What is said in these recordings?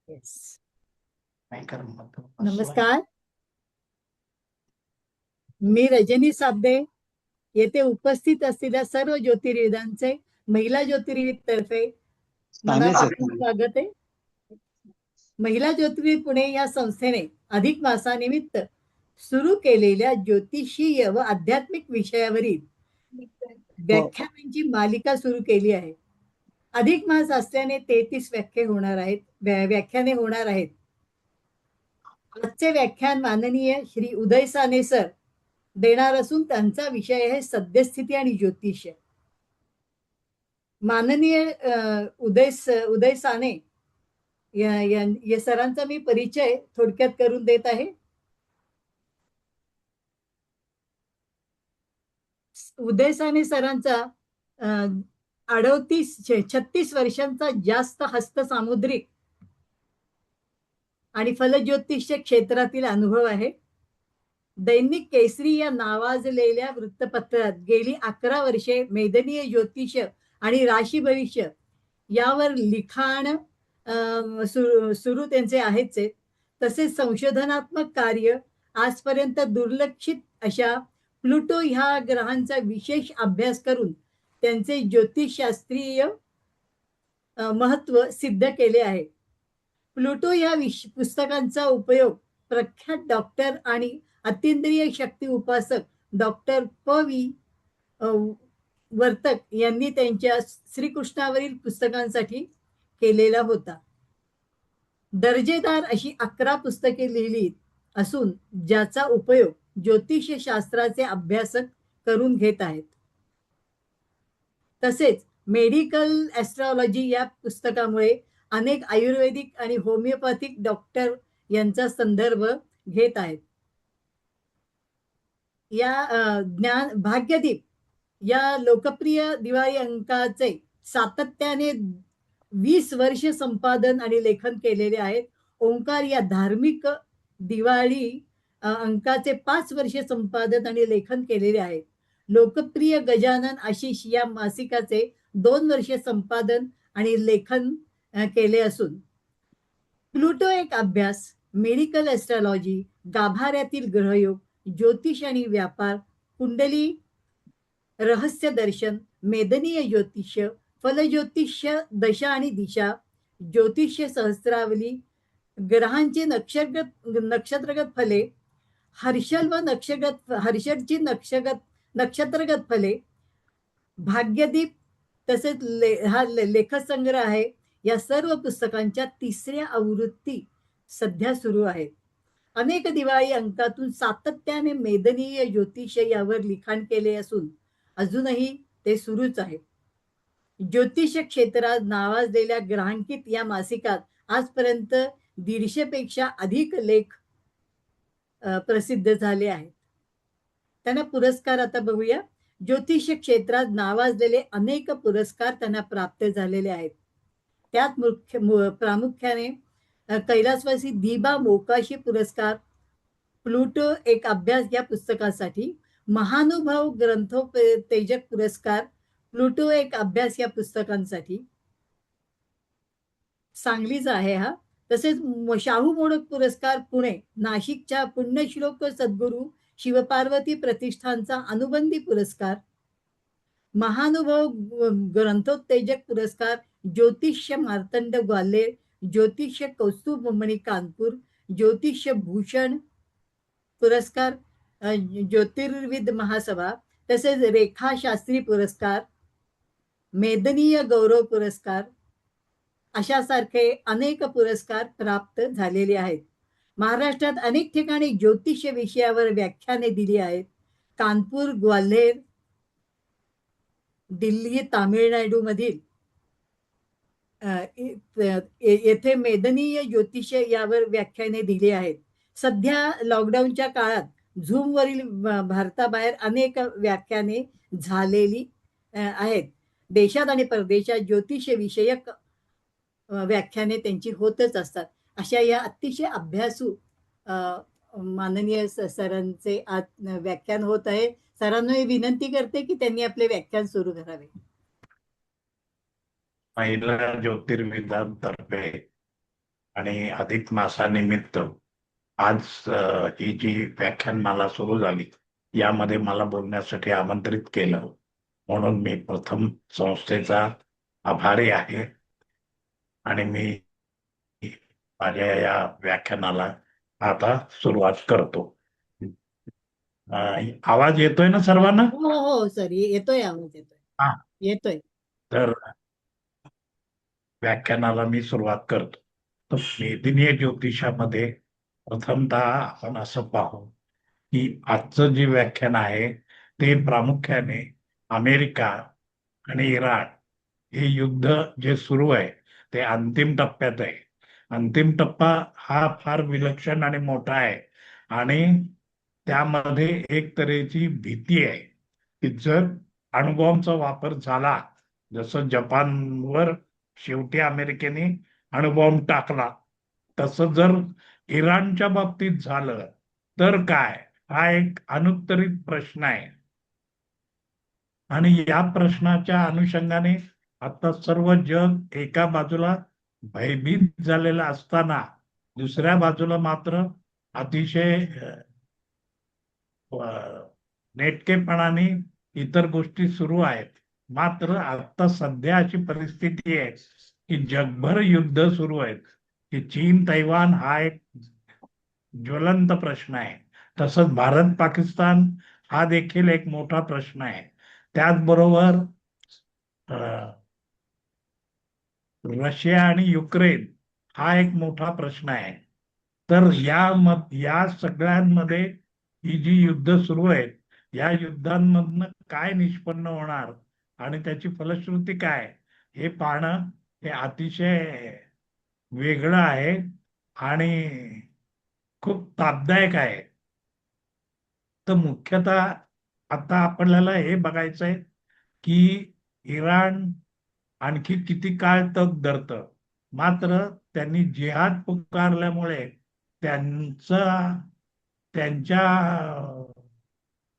Yes. नमस्कार, नमस्कार. मी रजनी साबदे येथे उपस्थित असलेल्या सर्व ज्योतिर्विदांचे महिला ज्योतिर्विद तर्फे मनापासून स्वागत आहे. महिला ज्योतिर्विद पुणे या संस्थेने अधिक मासानिमित्त सुरू केलेल्या ज्योतिषीय व आध्यात्मिक विषयावरील व्याख्यानांची मालिका सुरू केली आहे. अधिक मास असल्याने 33 व्याख्याने होणार आहेत. आजचे व्याख्यान माननीय श्री उदय साने सर देणार असून त्यांचा विषय आहे सद्यस्थिती आणि ज्योतिष्य. माननीय उदय साने या सरांचा मी परिचय थोडक्यात करून देत आहे. उदय साने सरांचा 36 वर्षांचा जास्त हस्त सामुद्रिक आणि फलज्योतिष्य क्षेत्रातील अनुभव आहे. दैनिक केसरी या नावाजलेल्या वृत्तपत्रात गेली 11 वर्षे मेदनीय ज्योतिष आणि राशी भविष्य यावर लिखाण सुरू त्यांचे आहेच. तसेच संशोधनात्मक कार्य आजपर्यंत दुर्लक्षित अशा प्लुटो ह्या ग्रहांचा विशेष अभ्यास करून त्यांचे ज्योतिषशास्त्रीय महत्व सिद्ध केले आहे. प्लुटो या पुस्तकांचा उपयोग प्रख्यात डॉक्टर आणि अतिंद्रिय शक्ती उपासक डॉक्टर प.वी. वर्तक यांनी त्यांच्या श्रीकृष्णावरील पुस्तकांसाठी केलेला होता. दर्जेदार अशी 11 पुस्तके लिहिली असून ज्याचा उपयोग ज्योतिषशास्त्राचे अभ्यासक करून घेत आहेत. तसेच मेडिकल ॲस्ट्रॉलॉजी या पुस्तकामुळे अनेक आयुर्वेदिक आणि होमिओपॅथिक डॉक्टर यांचा संदर्भ घेत आहेत. या भाग्यदीप या लोकप्रिय दिवाळी अंकाचे सातत्याने 20 वर्ष संपादन आणि लेखन केलेले आहेत. ओंकार या धार्मिक दिवाळी अंकाचे 5 वर्ष संपादन आणि लेखन केलेले आहे. लोकप्रिय गजानन आशिष या मासिकाचे 2 वर्ष संपादन आणि लेखन केले असून प्लुटो एक अभ्यास, मेडिकल ॲस्ट्रॉलॉजी, गाभाऱ्यातील ग्रहयोग, ज्योतिष आणि व्यापार, कुंडली रहस्य दर्शन, मेदनीय ज्योतिष्य, फलज्योतिष्य, दशा आणि दिशा, ज्योतिष्य सहस्त्रावली, ग्रहांची नक्षत्रगत फले, हर्षलची नक्षत्रगत फले, भाग्यदीप, तसेच हा लेखसंग्रह आहे. या सर्व पुस्तकांच्या 3ऱ्या आवृत्ती सध्या सुरू आहेत. अनेक दिवाळी अंकातून सातत्याने मेदनीय ज्योतिष यावर लिखाण केले असून अजूनही ते सुरूच आहे. ज्योतिष क्षेत्रात नावाजलेल्या ग्रहांकित या मासिकात आजपर्यंत 150 पेक्षा अधिक लेख प्रसिद्ध झाले आहेत. त्यांना पुरस्कार आता बघूया. ज्योतिष क्षेत्रात नावाजलेले अनेक पुरस्कार त्यांना प्राप्त झालेले आहेत. त्यात प्रामुख्याने कैलासवासी दिबा मोकाशी पुरस्कार, प्लुटो एक अभ्यास या पुस्तकासाठी, महानुभाव ग्रंथोत्तेजक पुरस्कार, प्लुटो एक अभ्यास या पुस्तकांसाठी, सांगलीचा आहे हा. तसेच शाहू मोडक पुरस्कार पुणे, नाशिकच्या पुण्यश्लोक सद्गुरू शिवपार्वती प्रतिष्ठानचा अनुबंधी पुरस्कार, महानुभाव ग्रंथोत्तेजक पुरस्कार ज्योतिष्य मार्तंड ग्वाल्हेर, ज्योतिष्य कौस्तुभ मणी कानपूर, ज्योतिष्य भूषण पुरस्कार ज्योतिर्विद महासभा, तसेच रेखा शास्त्री पुरस्कार, मेदनीय गौरव पुरस्कार अशासारखे अनेक पुरस्कार प्राप्त झालेले आहेत. महाराष्ट्रात अनेक ठिकाणी ज्योतिष विषयावर व्याख्याने दिली आहेत. कानपूर, ग्वाल्हेर, दिल्ली, तामिळनाडू मधील येथे मेदनीय ज्योतिष यावर व्याख्याने दिली आहेत. सध्या लॉकडाऊनच्या काळात झूमवरील भारताबाहेर अनेक व्याख्याने झालेली आहेत. देशात आणि परदेशात ज्योतिष विषयक व्याख्याने त्यांची होतच असतात. अशा या अतिशय अभ्यासू माननीय सरांचे आज व्याख्यान होत आहे. सरांना विनंती करते की त्यांनी आपले व्याख्यान सुरू करावे. महिला ज्योतिर्विदांतर्फे आणि अधिक मासानिमित्त आज ही जी व्याख्यानमाला सुरू झाली यामध्ये मला बोलण्यासाठी आमंत्रित केलं म्हणून मी प्रथम संस्थेचा आभारी आहे आणि मी माझ्या या व्याख्यानाला आता सुरुवात करतो. आवाज येतोय ना सर्वांना? हो हो सर, येतोय आवाज, हा, येतोय. तर व्याख्यानाला मी सुरुवात करतो. तर वेदिनीय ज्योतिषामध्ये प्रथमतः आपण असं पाहू की आजचं जे व्याख्यान आहे ते प्रामुख्याने अमेरिका आणि इराण हे युद्ध जे सुरू आहे ते अंतिम टप्प्यात आहे. अंतिम टप्पा हा फार विलक्षण आणि मोठा आहे आणि त्यामध्ये एक तऱ्हेची भीती आहे की जर अणुबॉम्बचा वापर झाला, जसं जपानवर शेवटी अमेरिकेने अणुबॉम्ब टाकला, तसं जर इराणच्या बाबतीत झालं तर काय, हा एक अनुत्तरित प्रश्न आहे. आणि या प्रश्नाच्या अनुषंगाने आता सर्व जग एका बाजूला भयभीत झालेलं असताना दुसऱ्या बाजूला मात्र अतिशय नेटकेपणाने इतर गोष्टी सुरू आहेत. मात्र आता सध्या अशी परिस्थिती आहे की जगभर युद्ध सुरू आहेत, की चीन तैवान हा एक ज्वलंत प्रश्न आहे. तसंच भारत पाकिस्तान हा देखील एक मोठा प्रश्न आहे. त्याचबरोबर रशिया आणि युक्रेन हा एक मोठा प्रश्न आहे. तर या सगळ्यांमध्ये ही जी युद्ध सुरू आहेत, या युद्धांमधनं काय निष्पन्न होणार आणि त्याची फलश्रुती काय, हे पाहणं हे अतिशय वेगळं आहे आणि खूप तापदायक आहे. तर मुख्यतः आता आपल्याला हे बघायचंय की इराण आणखी किती काळ तग धरतं. मात्र त्यांनी जिहाद पुकारल्यामुळे त्यांचा त्यांच्या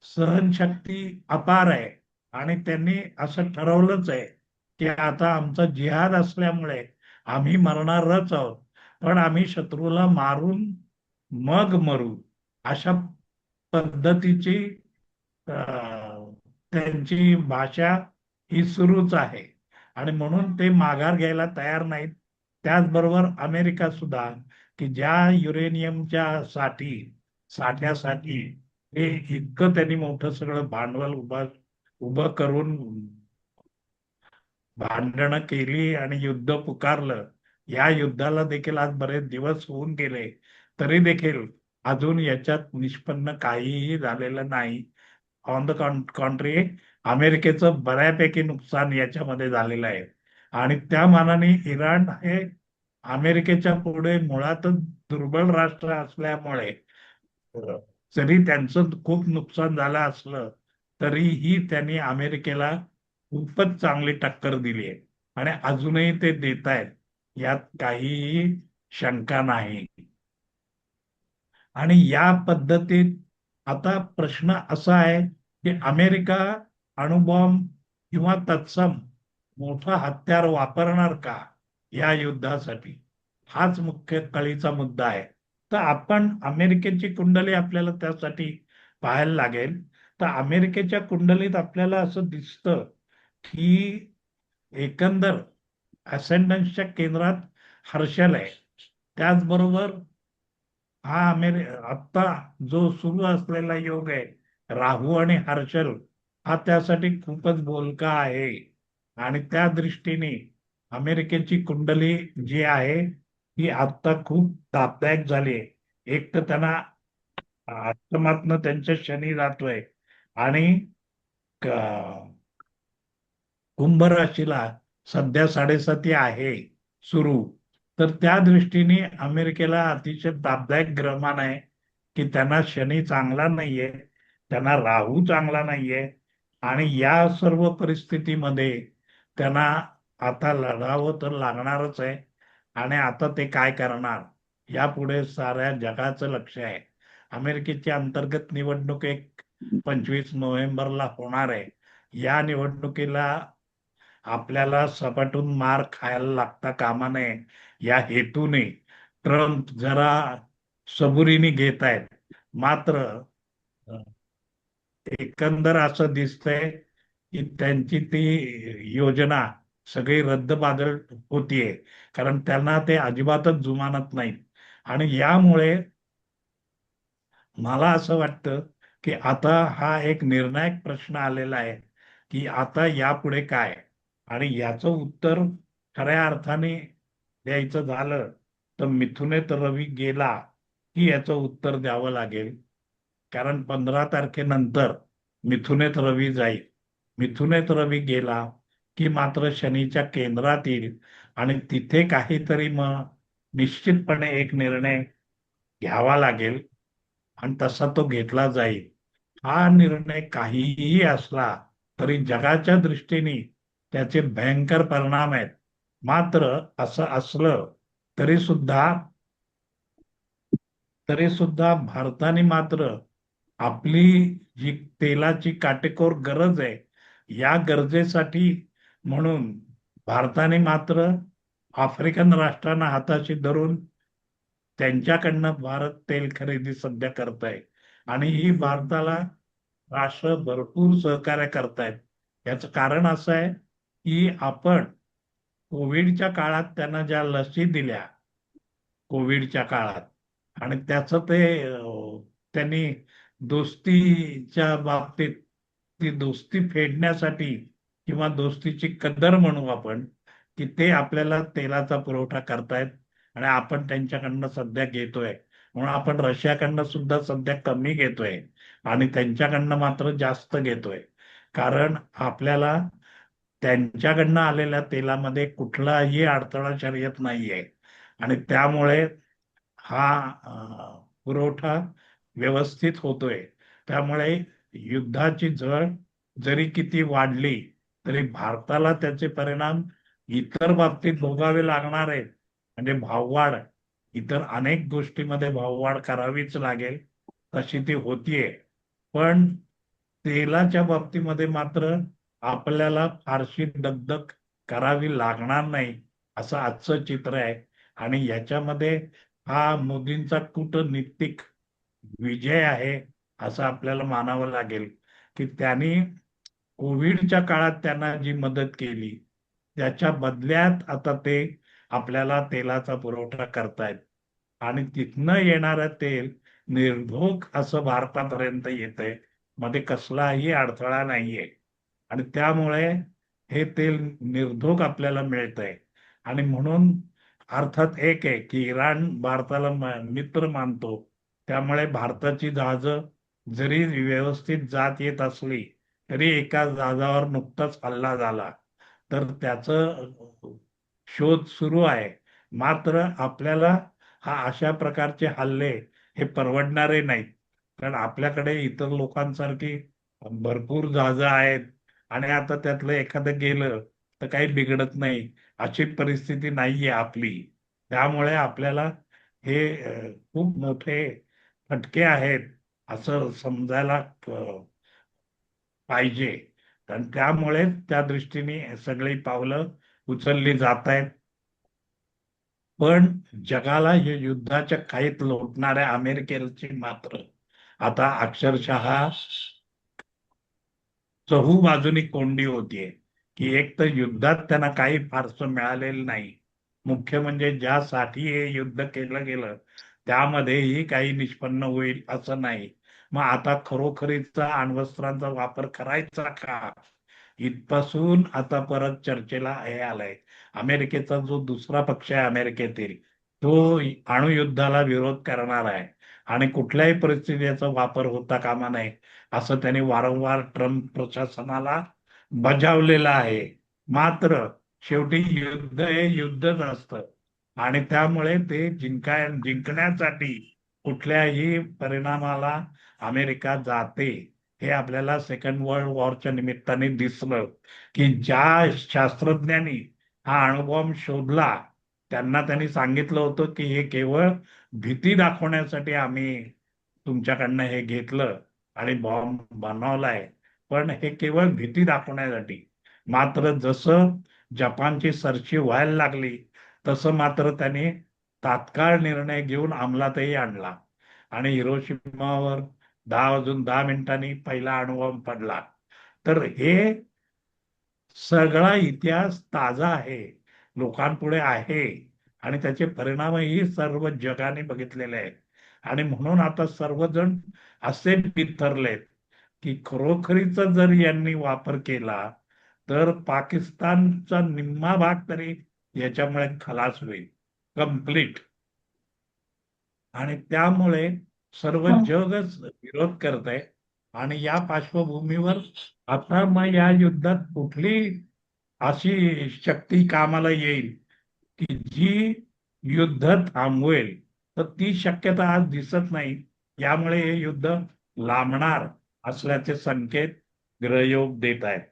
सहनशक्ती अपार आहे आणि त्यांनी असं ठरवलंच आहे की आता आमचा जिहाद असल्यामुळे आम्ही मरणारच आहोत, पण आम्ही शत्रूला मारून मग मरू, अशा पद्धतीची त्यांची भाषा ही सुरूच आहे आणि म्हणून ते माघार घ्यायला तयार नाहीत. त्याचबरोबर अमेरिका सुद्धा की ज्या युरेनियमच्या साठ्यासाठी हे इतकं त्यांनी मोठं सगळं भांडवल उभं करून भांडणं केली आणि युद्ध पुकारलं. या युद्धाला देखील आज बरेच दिवस होऊन गेले तरी देखील अजून याच्यात निष्पन्न काहीही झालेलं नाही. ऑन द कॉन्ट्री अमेरिकेचं बऱ्यापैकी नुकसान याच्यामध्ये झालेलं आहे आणि त्या मानाने इराण हे अमेरिकेच्या पुढे मुळातच दुर्बल राष्ट्र असल्यामुळे जरी त्यांचं खूप नुकसान झालं असलं तरीही त्यांनी अमेरिकेला खूपच चांगली टक्कर दिली आहे आणि अजूनही ते देत आहेत, यात काहीही शंका नाही. आणि या पद्धतीत आता प्रश्न असा आहे की अमेरिका अणुबॉम्ब किंवा तत्सम मोठा हत्यार वापरणार का या युद्धासाठी, हाच मुख्य कळीचा मुद्दा आहे. तर आपण अमेरिकेची कुंडली आपल्याला त्यासाठी पाहायला लागेल. तर अमेरिकेच्या कुंडलीत आपल्याला असं दिसतं की एकंदर असेंडन्सच्या केंद्रात हर्षल आहे. त्याचबरोबर हा आत्ता जो सुरू असलेला योग आहे राहू आणि हर्षल, हा त्यासाठी खूपच बोलका आहे आणि त्या दृष्टीने अमेरिकेची कुंडली जी आहे ही आत्ता खूप तापदायक झाली आहे. एक तर त्यांना अष्टमातनं त्यांच्या शनी जातोय आणि कुंभ राशीला सध्या 7.5 आहे सुरू. तर त्या दृष्टीने अमेरिकेला अतिशय तापदायक ग्रहमान आहे की त्यांना शनी चांगला नाहीये, त्यांना राहू चांगला नाहीये आणि या सर्व परिस्थितीमध्ये त्यांना आता लढावं तर लागणारच आहे. आणि आता ते काय करणार यापुढे साऱ्या जगाचं लक्ष आहे. अमेरिकेची अंतर्गत निवडणूक 25 नोव्हेंबरला होणार आहे. या निवडणुकीला आपल्याला सपाटून मार खायला लागता कामा नये या हेतूने ट्रम्प जरा सबुरीने घेत आहेत. मात्र एकंदर असं दिसतंय की त्यांची ती योजना सगळी रद्दबातल होतीये, कारण त्यांना ते अजिबातच जुमानत नाहीत. आणि यामुळे मला असं वाटतं की आता हा एक निर्णायक प्रश्न आलेला आहे की आता यापुढे काय. आणि याचं उत्तर खऱ्या अर्थाने द्यायचं झालं तर मिथुनेत रवी गेला की याचं उत्तर द्यावं लागेल. कारण 15 तारखेनंतर मिथुनेत रवी जाईल. मिथुनेत रवी गेला की मात्र शनीच्या केंद्रात येईल आणि तिथे काहीतरी मग निश्चितपणे एक निर्णय घ्यावा लागेल आणि तसा तो घेतला जाईल. हा निर्णय काहीही असला तरी जगाच्या दृष्टीने त्याचे भयंकर परिणाम आहेत. मात्र असं असलं तरी सुद्धा भारताने मात्र आपली जी तेलाची काटेकोर गरज आहे, या गरजेसाठी म्हणून भारताने मात्र आफ्रिकन राष्ट्रांना हाताशी धरून त्यांच्याकडनं भारत तेल खरेदी सध्या करत आहे. आणि ही भारताला राष्ट्र भरपूर सहकार्य करतायत. याचं कारण असं आहे की आपण कोविडच्या काळात त्यांना ज्या लसी दिल्या कोविडच्या काळात, आणि त्याचं ते त्यांनी दोस्तीच्या बाबतीत ती दोस्ती फेडण्यासाठी किंवा दोस्तीची कदर म्हणू आपण, की ते आपल्याला तेलाचा पुरवठा करतायत आणि आपण त्यांच्याकडनं सध्या घेतोय. म्हणून आपण रशियाकडनं सुद्धा सध्या कमी घेतोय आणि त्यांच्याकडनं मात्र जास्त घेतोय. कारण आपल्याला त्यांच्याकडनं आलेल्या तेलामध्ये कुठलाही अडथळा शर्यत नाहीये आणि त्यामुळे हा पुरवठा व्यवस्थित होतोय. त्यामुळे युद्धाची झळ जरी किती वाढली तरी भारताला त्याचे परिणाम इतर बाबतीत भोगावे लागणार आहेत. म्हणजे भाववाढ, इतर अनेक गोष्टीमध्ये भाववाढ करावीच लागेल, तशी ती होतीये. पण तेलाच्या बाबतीमध्ये मात्र आपल्याला फारशी दगदग करावी लागणार नाही, असं आजचं चित्र आहे. आणि याच्यामध्ये हा मोदींचा कूटनीतिक विजय आहे असं आपल्याला मानावं लागेल. की त्यांनी कोविडच्या काळात त्यांना जी मदत केली त्याच्या बदल्यात आता ते आपल्याला तेलाचा पुरवठा करतायत आणि तिथनं येणारं तेल निर्धोक असं भारतापर्यंत येतंय. मध्ये कसलाही अडथळा नाहीये आणि त्यामुळे हे तेल निर्धोक आपल्याला मिळतंय. आणि म्हणून अर्थात एक आहे की इराण भारताला मित्र मानतो, त्यामुळे भारताची जहाजं जरी व्यवस्थित जात येत असली तरी एका जहाजावर नुकताच हल्ला झाला, तर त्याचं शोध सुरू आहे. मात्र आपल्याला हा अशा प्रकारचे हल्ले हे परवडणारे नाहीत, कारण आपल्याकडे इतर लोकांसारखी भरपूर जहाजं आहेत आणि आता त्यातलं एखादं गेलं तर काही बिघडत नाही अशी परिस्थिती नाहीये आपली. त्यामुळे आपल्याला हे खूप मोठे फटके आहेत असं समजायला पाहिजे. कारण त्यामुळे त्या दृष्टीने सगळी पावलं उचलली जात आहेत. पण जगाला हे युद्धाच्या खाईत लोटणाऱ्या अमेरिकेची मात्र आता अक्षरशः चहूबाजूनी कोंडी होतीये. की एक तर युद्धात त्यांना काही फारसं मिळालेलं नाही, मुख्य म्हणजे ज्यासाठी हे युद्ध केलं गेलं त्यामध्येही काही निष्पन्न होईल असं नाही. मग आता खरोखरीचा अण्वस्त्रांचा वापर करायचा का, इथपासून आता परत चर्चेला हे आलंय. अमेरिकेचा जो दुसरा पक्ष आहे अमेरिकेतील, तो अणुयुद्धाला विरोध करणार आहे आणि कुठल्याही परिस्थितीचा वापर होता कामा नये असं त्यांनी वारंवार ट्रम्प प्रशासनाला बजावलेलं आहे. मात्र शेवटी युद्ध हे युद्धच असतं आणि त्यामुळे ते जिंकण्यासाठी कुठल्याही परिणामाला अमेरिका जाते. हे आपल्याला सेकंड वर्ल्ड वॉरच्या निमित्ताने दिसलं की ज्या शास्त्रज्ञांनी हा अणुबॉम्ब शोधला त्यांनी सांगितलं होतं की हे केवळ भीती दाखवण्यासाठी आम्ही तुमच्याकडनं हे घेतलं आणि बॉम्ब बनवलाय, पण हे केवळ भीती दाखवण्यासाठी. मात्र जसं जपानची सरशी व्हायला लागली तसं मात्र त्यांनी तात्काळ निर्णय घेऊन अंमलातही आणला आणि हिरोशिमावर 10 वाजून 10 मिनिटांनी पहिला अणुबॉम्ब पडला. तर हे सगळा इतिहास ताजा आहे, लोकांपुढे आहे आणि त्याचे परिणामही सर्व जगाने बघितलेले आहेत. आणि म्हणून आता सर्वजण असे बिथरलेत की खरोखरीचा जर यांनी वापर केला तर पाकिस्तानचा निम्मा भाग तरी याच्यामुळे खलास होईल, कंप्लीट. आणि त्यामुळे सर्व जगच विरोध करत आहे. आणि या पार्श्वभूमीवर आता मग या युद्धात कुठली अशी शक्ती कामाला येईल की जी युद्ध थांबवेल, तर ती शक्यता आज दिसत नाही. यामुळे हे युद्ध लांबणार असल्याचे संकेत ग्रहयोग देत आहेत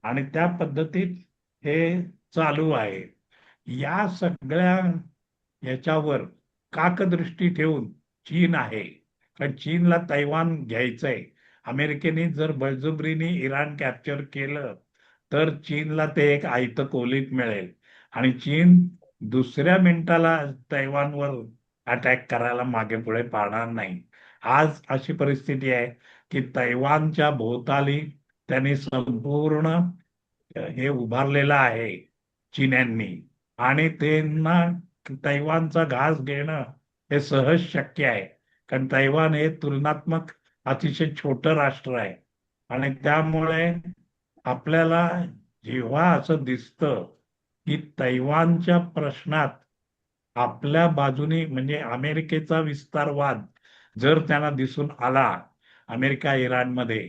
आणि त्या पद्धतीत हे चालू आहे. या सगळ्या याच्यावर काकदृष्टी ठेवून चीन आहे, कारण चीनला तैवान घ्यायचंय. अमेरिकेने जर बळजबरीने इराण कॅप्चर केलं तर चीनला ते एक आयतं कोलीत मिळेल आणि चीन दुसऱ्या मिनिटाला तैवानवर अटॅक करायला मागे पुढे पाहणार नाही. आज अशी परिस्थिती आहे की तैवानच्या भोवताली त्यांनी संपूर्ण हे उभारलेलं आहे चीन्यांनी आणि त्यांना तैवानचा घास घेणं हे सहज शक्य आहे, कारण तैवान हे तुलनात्मक अतिशय छोटं राष्ट्र आहे. आणि त्यामुळे आपल्याला जेव्हा असं दिसतं की तैवानच्या प्रश्नात आपल्या बाजूने म्हणजे अमेरिकेचा विस्तारवाद जर त्यांना दिसून आला अमेरिका इराणमध्ये,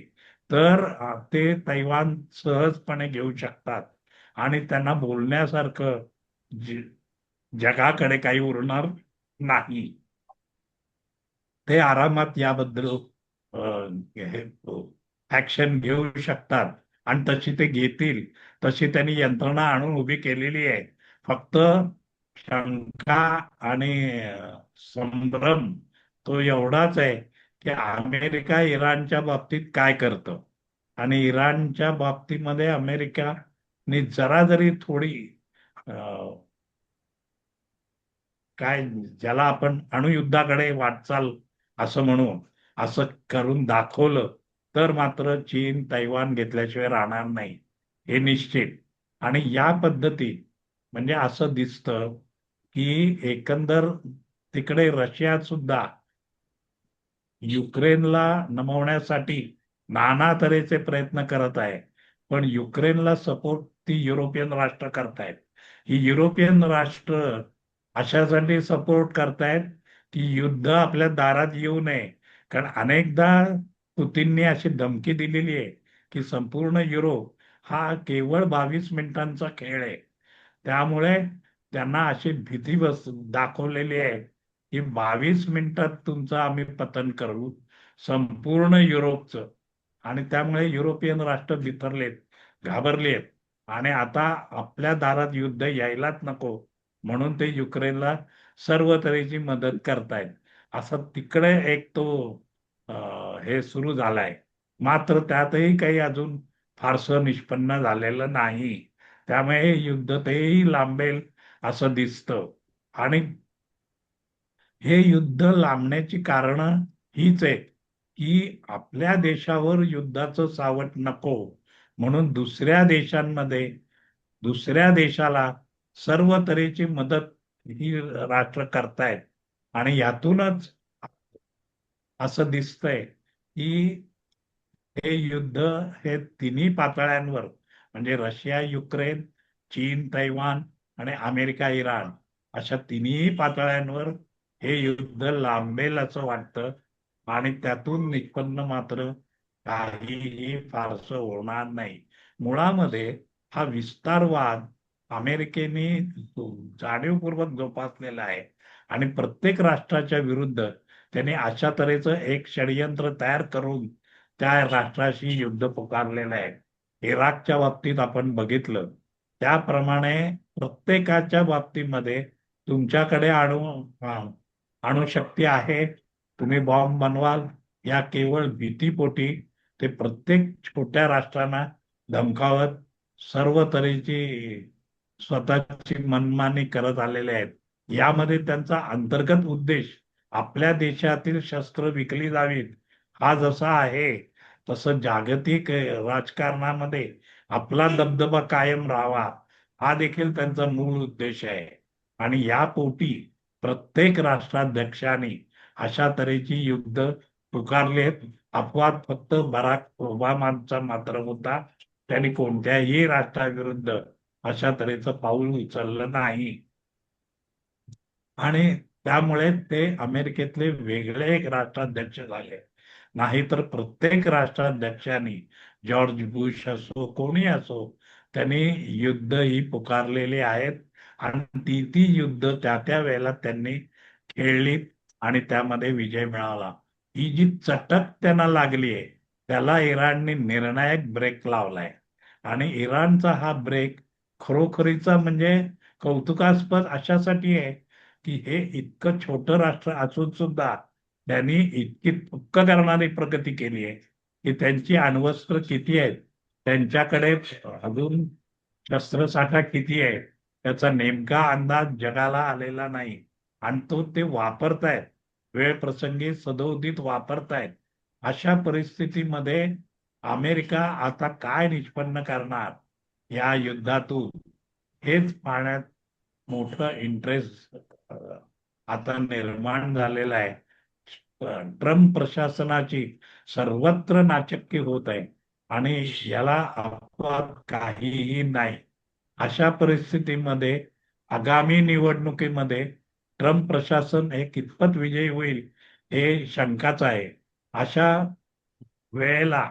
तर ते तैवान सहजपणे घेऊ शकतात आणि त्यांना बोलण्यासारखं जगाकडे काही उरणार नाही. ते आरामात याबद्दल ऍक्शन घेऊ शकतात आणि तशी ते घेतील. तशी त्यांनी यंत्रणा आणून उभी केलेली आहे. फक्त शंका आणि संभ्रम तो एवढाच आहे की अमेरिका इराणच्या बाबतीत काय करतं आणि इराणच्या बाबतीमध्ये अमेरिकाने जरा जरी थोडी काय ज्याला आपण अणुयुद्धाकडे वाटचाल असं म्हणू, असं करून दाखवलं तर मात्र चीन तैवान घेतल्याशिवाय राहणार नाही, हे निश्चित. आणि या पद्धतीत म्हणजे असं दिसतं की एकंदर तिकडे रशिया सुद्धा युक्रेनला नमवण्यासाठी नाना तऱ्हेचे प्रयत्न करत आहे. पण युक्रेनला सपोर्ट ती युरोपियन राष्ट्र करतायत. ही युरोपियन राष्ट्र अशासाठी सपोर्ट करतायत की युद्ध आपल्या दारात येऊ नये. कारण अनेकदा पुतीनने अशी धमकी दिलेली आहे की संपूर्ण युरोप हा केवळ 22 मिनिटांचा खेळ आहे. त्यामुळे त्यांना अशी भीती दाखवलेली आहे की 22 मिनिटात तुमचं आम्ही पतन करू संपूर्ण युरोपचं. आणि त्यामुळे युरोपियन राष्ट्र बिथरलेत, घाबरलेत आणि आता आपल्या दारात युद्ध यायलाच नको म्हणून ते युक्रेनला सर्व तऱ्हेची मदत करतायत. असं तिकडे एक तो हे सुरू झालाय. मात्र त्यातही काही अजून फारसं निष्पन्न झालेलं नाही. त्यामुळे हे युद्ध तेही लांबेल असं दिसतं. आणि हे युद्ध लांबण्याची कारणं हीच आहेत की आपल्या देशावर युद्धाचं सावट नको म्हणून दुसऱ्या देशांमध्ये दुसऱ्या देशाला सर्व तऱ्हेची मदत ही राष्ट्र करतायत. आणि यातूनच असं दिसतंय की हे युद्ध हे तिन्ही पातळ्यांवर म्हणजे रशिया युक्रेन, चीन तैवान आणि अमेरिका इराण अशा तिन्ही पातळ्यांवर हे युद्ध लांबेल असं वाटतं. आणि त्यातून निष्पन्न मात्र काहीही फारसं होणार नाही. मुळामध्ये हा विस्तारवाद अमेरिकेने जाणीवपूर्वक जोपासलेला आहे आणि प्रत्येक राष्ट्राच्या विरुद्ध त्यांनी अशा तऱ्हेचं एक षडयंत्र तयार करून त्या राष्ट्राशी युद्ध पुकारलेलं आहे. इराकच्या बाबतीत आपण बघितलं त्याप्रमाणे प्रत्येकाच्या बाबतीमध्ये तुमच्याकडे अणुशक्ती आहे, तुम्ही बॉम्ब बनवाल या केवळ भीतीपोटी ते प्रत्येक छोट्या राष्ट्रांना धमकावत सर्व तऱ्हेची स्वतःची मनमानी करत आलेले आहेत. यामध्ये त्यांचा अंतर्गत उद्देश आपल्या देशातील शस्त्र विकली जावीत हा जसा आहे, तसं जागतिक राजकारणामध्ये आपला दबदबा कायम राहावा हा देखील त्यांचा मूळ उद्देश आहे. आणि या पोटी प्रत्येक राष्ट्राध्यक्षांनी अशा तऱ्हेची युद्ध पुकारलेत. अपवाद फक्त बराक ओबामांचा मात्र होता. त्यांनी कोणत्याही राष्ट्राविरुद्ध अशा तऱ्हेचं पाऊल उचललं नाही. आणि त्यामुळे ते अमेरिकेतले वेगळे एक राष्ट्राध्यक्ष झाले. नाहीतर प्रत्येक राष्ट्राध्यक्षांनी, जॉर्ज बुश असो कोणी असो, त्यांनी युद्ध ही पुकारलेली आहेत आणि ती युद्ध त्या त्या वेळेला त्यांनी खेळली आणि त्यामध्ये विजय मिळाला. ही जी चटक त्यांना लागली आहे त्याला इराणने निर्णायक ब्रेक लावलाय. आणि इराणचा हा ब्रेक खरोखरीचा म्हणजे कौतुकास्पद अशासाठी आहे की हे इतकं छोटं राष्ट्र असून सुद्धा त्यांनी इतकी थुक्क करणारी प्रगती केली आहे की त्यांची अण्वस्त्र किती आहेत, त्यांच्याकडे अजून शस्त्रसाठा किती आहे त्याचा नेमका अंदाज जगाला आलेला नाही. आणि तो ते वापरतायत, वेळ प्रसंगी सदोदित वापरतायत. अशा परिस्थितीमध्ये अमेरिका आता काय निष्पन्न करणार या युद्धातून हेच पाहण्यात मोठं इंटरेस्ट आता निर्माण झालेला आहे. ट्रम्प प्रशासनाची सर्वत्र नाचक्की होत आहे आणि याला अपवाद काहीही नाही. अशा परिस्थितीमध्ये आगामी निवडणुकीमध्ये ट्रम्प प्रशासन हे कितपत विजयी होईल हे शंकाच आहे. अशा वेळेला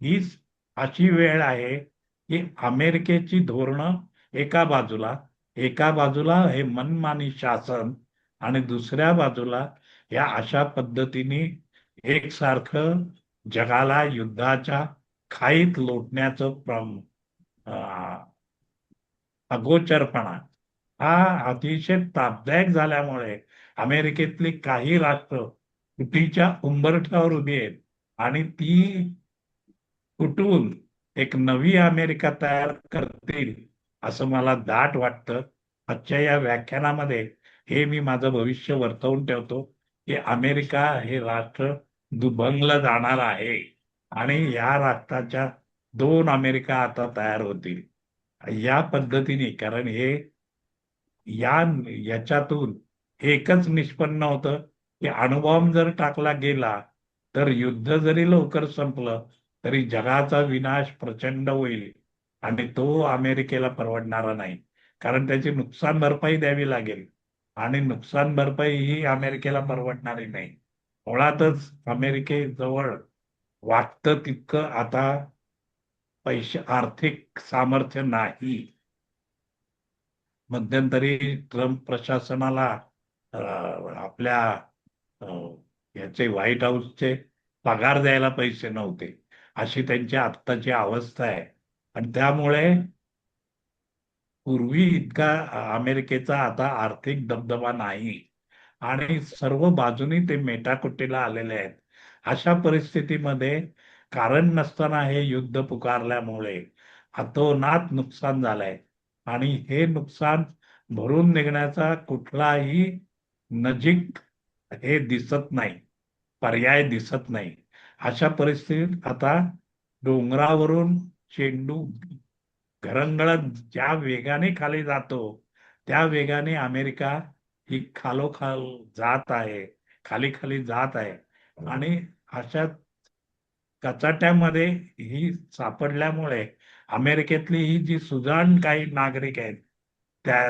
हीच अशी वेळ आहे की अमेरिकेची धोरणं एका बाजूला हे मनमानी शासन आणि दुसऱ्या बाजूला या अशा पद्धतीने एकसारखं जगाला युद्धाच्या खाईत लोटण्याचं अगोचरपणा हा अतिशय त्रासदायक झाल्यामुळे अमेरिकेतली काही राष्ट्र फुटीच्या उंबरठ्यावर उभी आहेत आणि ती फुटून एक नवी अमेरिका तयार करतील असं मला दाट वाटतं. आजच्या या व्याख्यानामध्ये हे मी माझं भविष्य वर्तवून ठेवतो की अमेरिका हे राष्ट्र दुभंगलं जाणार आहे आणि या राष्ट्राच्या दोन अमेरिका आता तयार होतील या पद्धतीने. कारण हे याच्यातून एकच निष्पन्न होतं की अणुबॉम्ब जर टाकला गेला तर युद्ध जरी लवकर संपलं तरी जगाचा विनाश प्रचंड होईल आणि तो अमेरिकेला परवडणारा नाही. कारण त्याची नुकसान भरपाई द्यावी लागेल आणि नुकसान भरपाई ही अमेरिकेला परवडणारी नाही. मुळातच अमेरिकेजवळ वाटतं तितकं आता आर्थिक सामर्थ्य नाही. मध्यंतरी ट्रम्प प्रशासनाला आपल्या याचे व्हाईट हाऊसचे पगार द्यायला पैसे नव्हते, अशी त्यांची आत्ताची अवस्था आहे. आणि त्यामुळे पूर्वी इतका अमेरिकेचा आता आर्थिक दबदबा नाही आणि सर्व बाजूनी ते मेटाकुटीला आलेले आहेत. अशा परिस्थितीमध्ये कारण नसताना हे युद्ध पुकारल्यामुळे अतोनात नुकसान झालंय आणि हे नुकसान भरून निघण्याचा कुठलाही नजीक हे दिसत नाही, पर्याय दिसत नाही. अशा परिस्थितीत आता डोंगरावरून चेंडू घरंगळत ज्या वेगाने खाली जातो त्या वेगाने अमेरिका ही खालोखाल जात आहे, खाली खाली जात आहे. आणि अशा कचाट्यामध्ये ही सापडल्यामुळे अमेरिकेतली ही जी सुजाण काही नागरिक आहेत त्या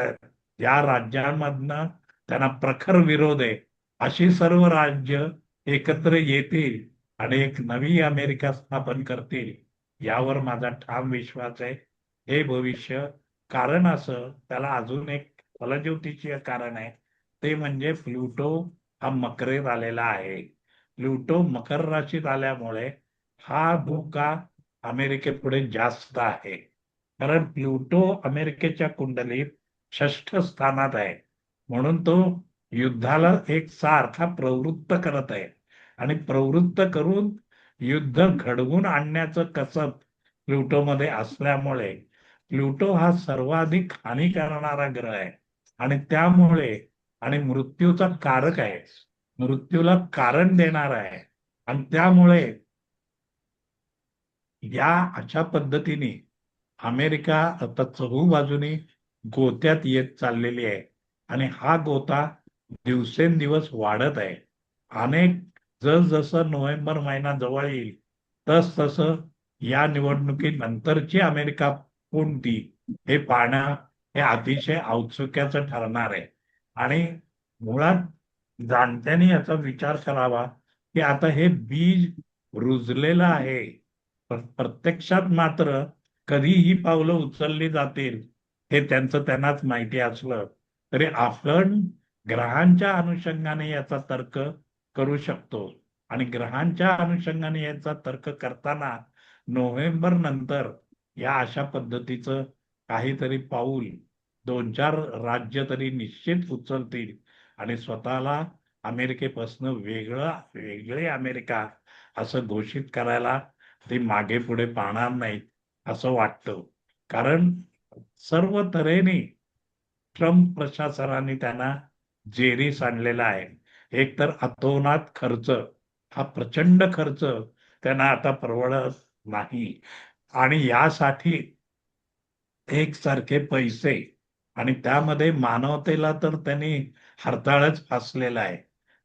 या राज्यांमधनं त्यांना प्रखर विरोध आहे. अशी सर्व राज्य एकत्र येतील आणि एक नवी अमेरिका स्थापन करतील यावर माझा ठाम विश्वास आहे. हे भविष्य कारण असं त्याला अजून एक फलज्योतिषीय कारण आहे, ते म्हणजे प्लुटो हा मकरेत आलेला आहे. प्लुटो मकर राशीत आल्यामुळे हा धोका अमेरिकेपुढे जास्त आहे. कारण प्लुटो अमेरिकेच्या कुंडलीत 6ष्ठ स्थानात आहे म्हणून तो युद्धाला एक सारखा प्रवृत्त करत आहे आणि प्रवृत्त करून युद्ध घडवून आणण्याचं कसब प्लुटोमध्ये असल्यामुळे प्लुटो हा सर्वाधिक हानी करणारा ग्रह आहे. आणि त्यामुळे आणि मृत्यूचा कारक आहे, मृत्यूला कारण देणार आहे. आणि त्यामुळे या अशा पद्धतीने अमेरिका आता चहूबाजूनी गोत्यात येत चाललेली आहे. आणि हा गोता दिवसेंदिवस वाढत आहे. अनेक जसजसं नोव्हेंबर महिना जवळ येईल तस तसं या निवडणुकीनंतरची अमेरिका कोणती हे पाहणं हे अतिशय औत्सुक्याचं ठरणार आहे. आणि मुळात जाणत्यांनी याचा विचार करावा की आता हे बीज रुजलेलं आहे. प्रत्यक्षात मात्र कधी ही पावलं उचलली जातील हे त्यांचं त्यांनाच माहिती असलं तरी आपण ग्रहांच्या अनुषंगाने याचा तर्क करू शकतो. आणि ग्रहांच्या अनुषंगाने याचा तर्क करताना नोव्हेंबर नंतर या अशा पद्धतीचं काहीतरी पाऊल दोन चार राज्य तरी निश्चित उचलतील आणि स्वतःला अमेरिकेपासून वेगळे अमेरिका असं घोषित करायला ते मागे पुढे पाहणार नाहीत असं वाटतं. कारण सर्व तऱ्हेने ट्रम्प प्रशासनाने त्यांना जेरीस आणलेला आहे. एक तर अतोनात खर्च, हा प्रचंड खर्च त्यांना आता परवडत नाही. आणि यासाठी एकसारखे पैसे आणि त्यामध्ये मानवतेला तर त्यांनी हरताळच फासलेला आहे.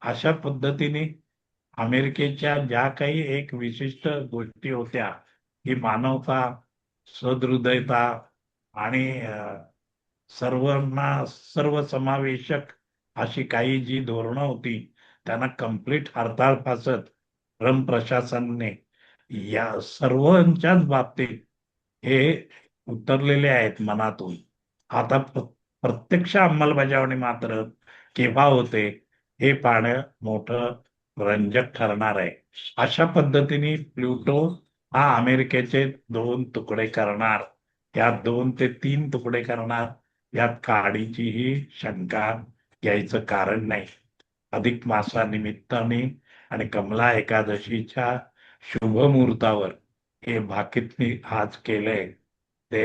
अशा पद्धतीने अमेरिकेच्या ज्या काही एक विशिष्ट गोष्टी होत्या की मानवता, सदृदयता आणि सर्वांना सर्वसमावेशक अशी काही जी धोरणं होती त्यांना कंप्लीट हरताळ फासत ट्रम्प प्रशासनाने या सर्वांच्याच बाबतीत हे उतरलेले आहेत मनातून. आता प्रत्यक्ष अंमलबजावणी मात्र केव्हा होते हे पाहणं मोठं रंजक ठरणार आहे. अशा पद्धतीने प्लुटो हा अमेरिकेचे 2 तुकडे करणार, त्यात 2 ते 3 तुकडे करणार, यात काडीचीही शंका घ्यायचं कारण नाही. अधिक मासानिमित्ताने आणि कमला एकादशीच्या शुभ मुहूर्तावर हे भाकीतनी आज केलंय ते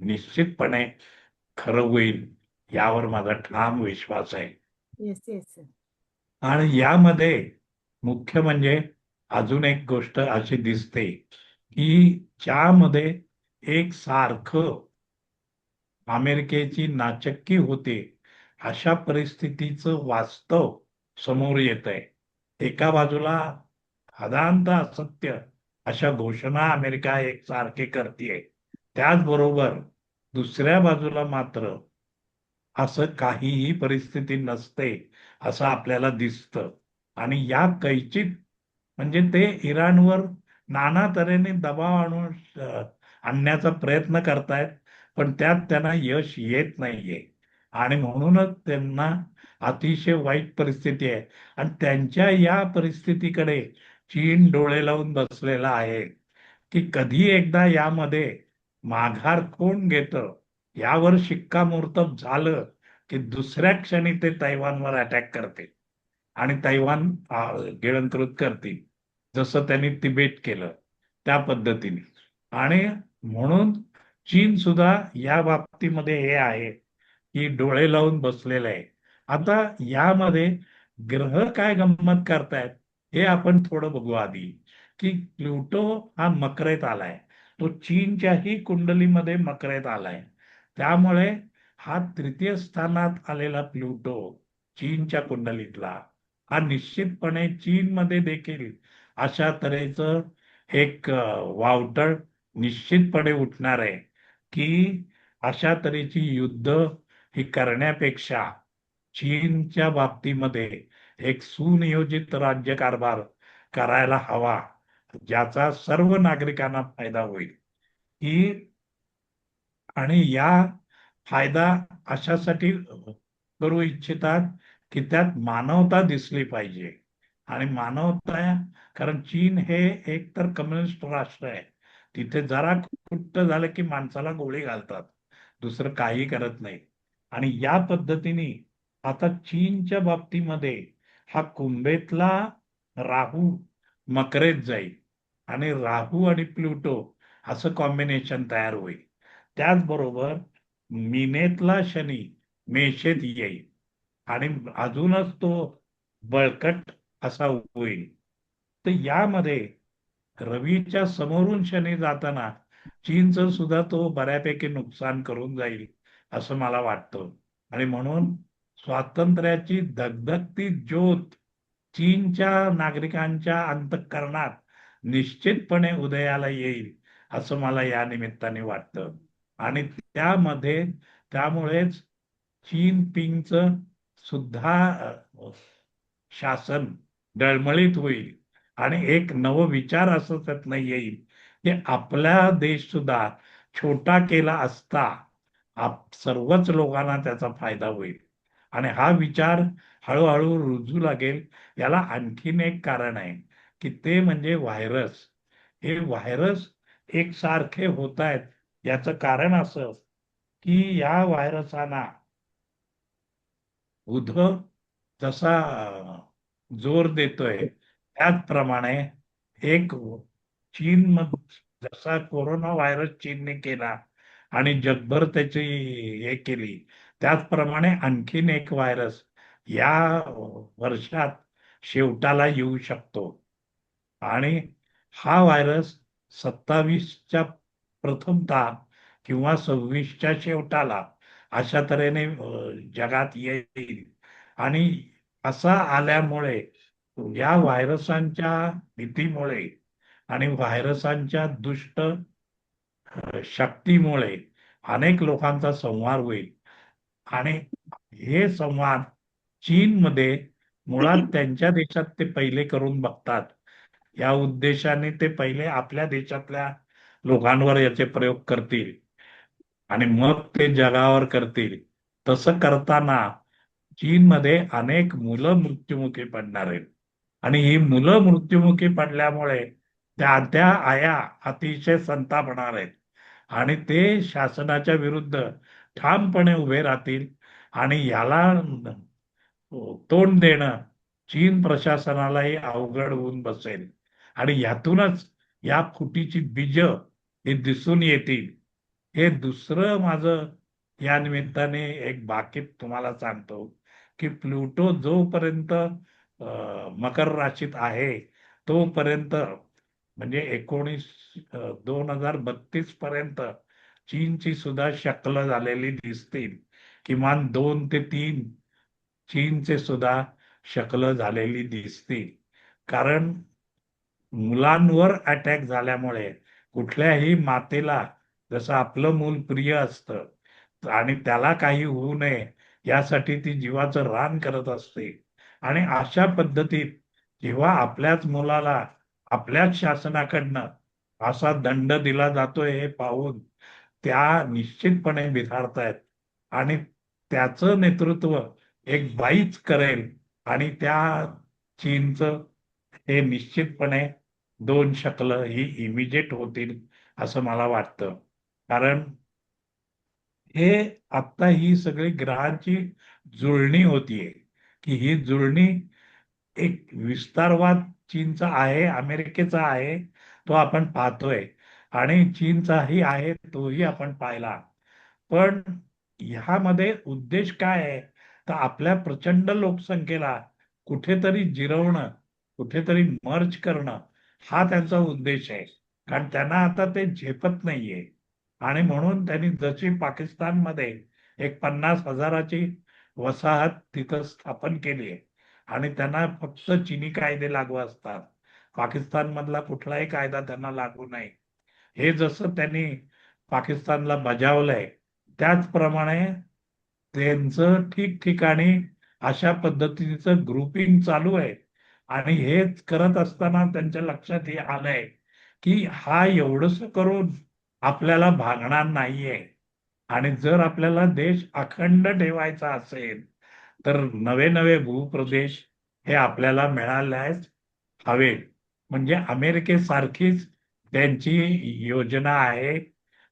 निश्चितपणे खरं होईल यावर माझा ठाम विश्वास आहे. Yes yes. आणि यामध्ये मुख्य म्हणजे अजून एक गोष्ट अशी दिसते की ज्यामध्ये एक सारखं अमेरिकेची नाचक्की होते अशा परिस्थितीचं वास्तव समोर येत आहे. एका बाजूला साधारणतः असत्य अशा घोषणा अमेरिका एकसारखे करते, त्याचबरोबर दुसऱ्या बाजूला मात्र असं काहीही परिस्थिती नसते असं आपल्याला दिसतं. आणि या कैचित म्हणजे ते इराणवर नाना तऱ्हेने दबाव आणण्याचा प्रयत्न करतायत पण त्यात त्यांना यश येत नाहीये. आणि म्हणूनच त्यांना अतिशय वाईट परिस्थिती आहे. आणि त्यांच्या या परिस्थितीकडे चीन डोळे लावून बसलेला आहे की कधी एकदा यामध्ये माघार कोण घेतं यावर शिक्कामोर्तब झालं की दुसऱ्या क्षणी ते तैवानवर अटॅक करते आणि तैवान गिळंकृत करतील, जसं त्यांनी तिबेट केलं त्या पद्धतीने. आणि म्हणून चीन सुद्धा या बाबतीमध्ये हे आहे की डोळे लावून बसलेले आहे. आता यामध्ये ग्रह काय गंमत करतायत हे आपण थोडं बघू आधी. की प्लुटो हा मकरेत आलाय, तो चीनच्याही कुंडलीमध्ये मकरेत आलाय. त्यामुळे हा 3य स्थानात आलेला प्लुटो चीनच्या कुंडलीतला हा निश्चितपणे चीनमध्ये देखील अशा तऱ्हेचं एक वावटळ निश्चितपणे उठणार आहे की अशा तऱ्हेची युद्ध ही करण्यापेक्षा चीनच्या बाबतीमध्ये एक सुनियोजित राज्यकारभार करायला हवा ज्याचा सर्व नागरिकांना फायदा होईल. ही आणि या फायदा अशासाठी करू इच्छितात की त्यात मानवता दिसली पाहिजे. आणि मानवता कारण चीन हे एक तर कम्युनिस्ट राष्ट्र आहे, तिथे जरा कुट्ट झालं की माणसाला गोळी घालतात, दुसरं काही करत नाही. आणि या पद्धतीने आता चीनच्या बाबतीमध्ये हा कुंभेतला राहू मकरेत जाईल आणि राहू आणि प्लुटो असं कॉम्बिनेशन तयार होईल. त्याचबरोबर मीनेतला शनी मेशेत येईल आणि अजूनच तो बळकट असा होईल. तर यामध्ये रवीच्या समोरून शनी जाताना चीनचं सुद्धा तो बऱ्यापैकी नुकसान करून जाईल असं मला वाटतं. आणि म्हणून स्वातंत्र्याची धगधगती ज्योत चीनच्या नागरिकांच्या अंतःकरणात निश्चितपणे उदयाला येईल असं मला या निमित्ताने वाटतं. आणि त्यामुळेच चीन पिंगचं सुद्धा शासन डळमळीत होईल आणि एक नवविचार असं त्यातनं येईल की आपला देश सुद्धा छोटा केला असता सर्वच लोकांना त्याचा फायदा होईल. आणि हा विचार हळूहळू रुजू लागेल. याला आणखीन एक कारण आहे की ते म्हणजे व्हायरस. हे व्हायरस एकसारखे होत आहेत याचं कारण असं की या व्हायरसांना उद्भव जसा जोर देतोय त्याचप्रमाणे एक चीन मध्ये जसा कोरोना व्हायरस चीनने केला आणि जगभर त्याची हे केली, त्याचप्रमाणे आणखीन एक व्हायरस या वर्षात शेवटाला येऊ शकतो. आणि हा व्हायरस 27च्या प्रथमतः किंवा 26च्या शेवटाला अशा तऱ्हेने जगात येईल. आणि असा आल्यामुळे या व्हायरसांच्या भीतीमुळे आणि व्हायरसांच्या दुष्ट शक्तीमुळे अनेक लोकांचा संहार होईल. आणि हे संवाद चीनमध्ये मुळात त्यांच्या देशात ते पहिले करून बघतात. या उद्देशाने ते पहिले आपल्या देशातल्या लोकांवर याचे प्रयोग करतील आणि मग ते जगावर करतील. तसं करताना चीनमध्ये अनेक मुलं मृत्युमुखी पडणार आहेत. आणि ही मुलं मृत्युमुखी पडल्यामुळे त्या त्या आया अतिशय संतापणार आहेत आणि ते शासनाच्या विरुद्ध ठामपणे उभे राहतील. आणि याला तोंड देणं चीन प्रशासनालाही अवघड होऊन बसेल. आणि यातूनच या फुटीची बीज हे दिसून येतील. हे दुसरं माझं या निमित्ताने एक बाकीत तुम्हाला सांगतो की प्लुटो जोपर्यंत मकर राशीत आहे तोपर्यंत म्हणजे 2032 पर्यंत चीनची सुद्धा शक्ल झालेली दिसतील. किमान 2 ते 3 चीनचे सुद्धा शक्ल झालेली दिसतील. कारण मुलांवर अटॅक झाल्यामुळे कुठल्याही मातेला जसं आपलं मूल प्रिय असतं आणि त्याला काही होऊ नये यासाठी ती जीवाचं रान करत असते. आणि अशा पद्धतीत जेव्हा आपल्याच मुलाला आपल्याच शासनाकडनं असा दंड दिला जातोय हे पाहून त्या निश्चितपणे बिथारतायत. आणि त्याचं नेतृत्व एक बाईच करेल आणि त्या चीनचं हे निश्चितपणे 2 शकलं ही इमिजिएट होतील असं मला वाटतं. कारण हे आता ही सगळी ग्रहांची जुळणी होतीये की ही जुळणी एक विस्तारवाद चीनचा आहे, अमेरिकेचा आहे, तो आपण पाहतोय आणि चीनचाही आहे तोही आपण पाहिला. पण ह्यामध्ये उद्देश काय आहे तर आपल्या प्रचंड लोकसंख्येला कुठेतरी जिरवणं, कुठेतरी मर्ज करणं हा त्यांचा उद्देश आहे. कारण त्यांना आता ते झेपत नाहीये. आणि म्हणून त्यांनी जशी पाकिस्तानमध्ये एक 50,000ची वसाहत तिथं स्थापन केली आहे आणि त्यांना फक्त चिनी कायदे लागू असतात, पाकिस्तान मधला कुठलाही कायदा त्यांना लागू नाही, हे जसं त्यांनी पाकिस्तानला बजावलंय त्याचप्रमाणे त्यांचं ठिकठिकाणी अशा पद्धतीचं ग्रुपिंग चालू आहे. आणि हेच करत असताना त्यांच्या लक्षात हे आलंय की हा एवढंच करून आपल्याला भागणार नाहीये. आणि जर आपल्याला देश अखंड ठेवायचा असेल तर नवे नवे भूप्रदेश हे आपल्याला मिळाल्यास हवे. म्हणजे अमेरिकेसारखीच त्यांची योजना आहे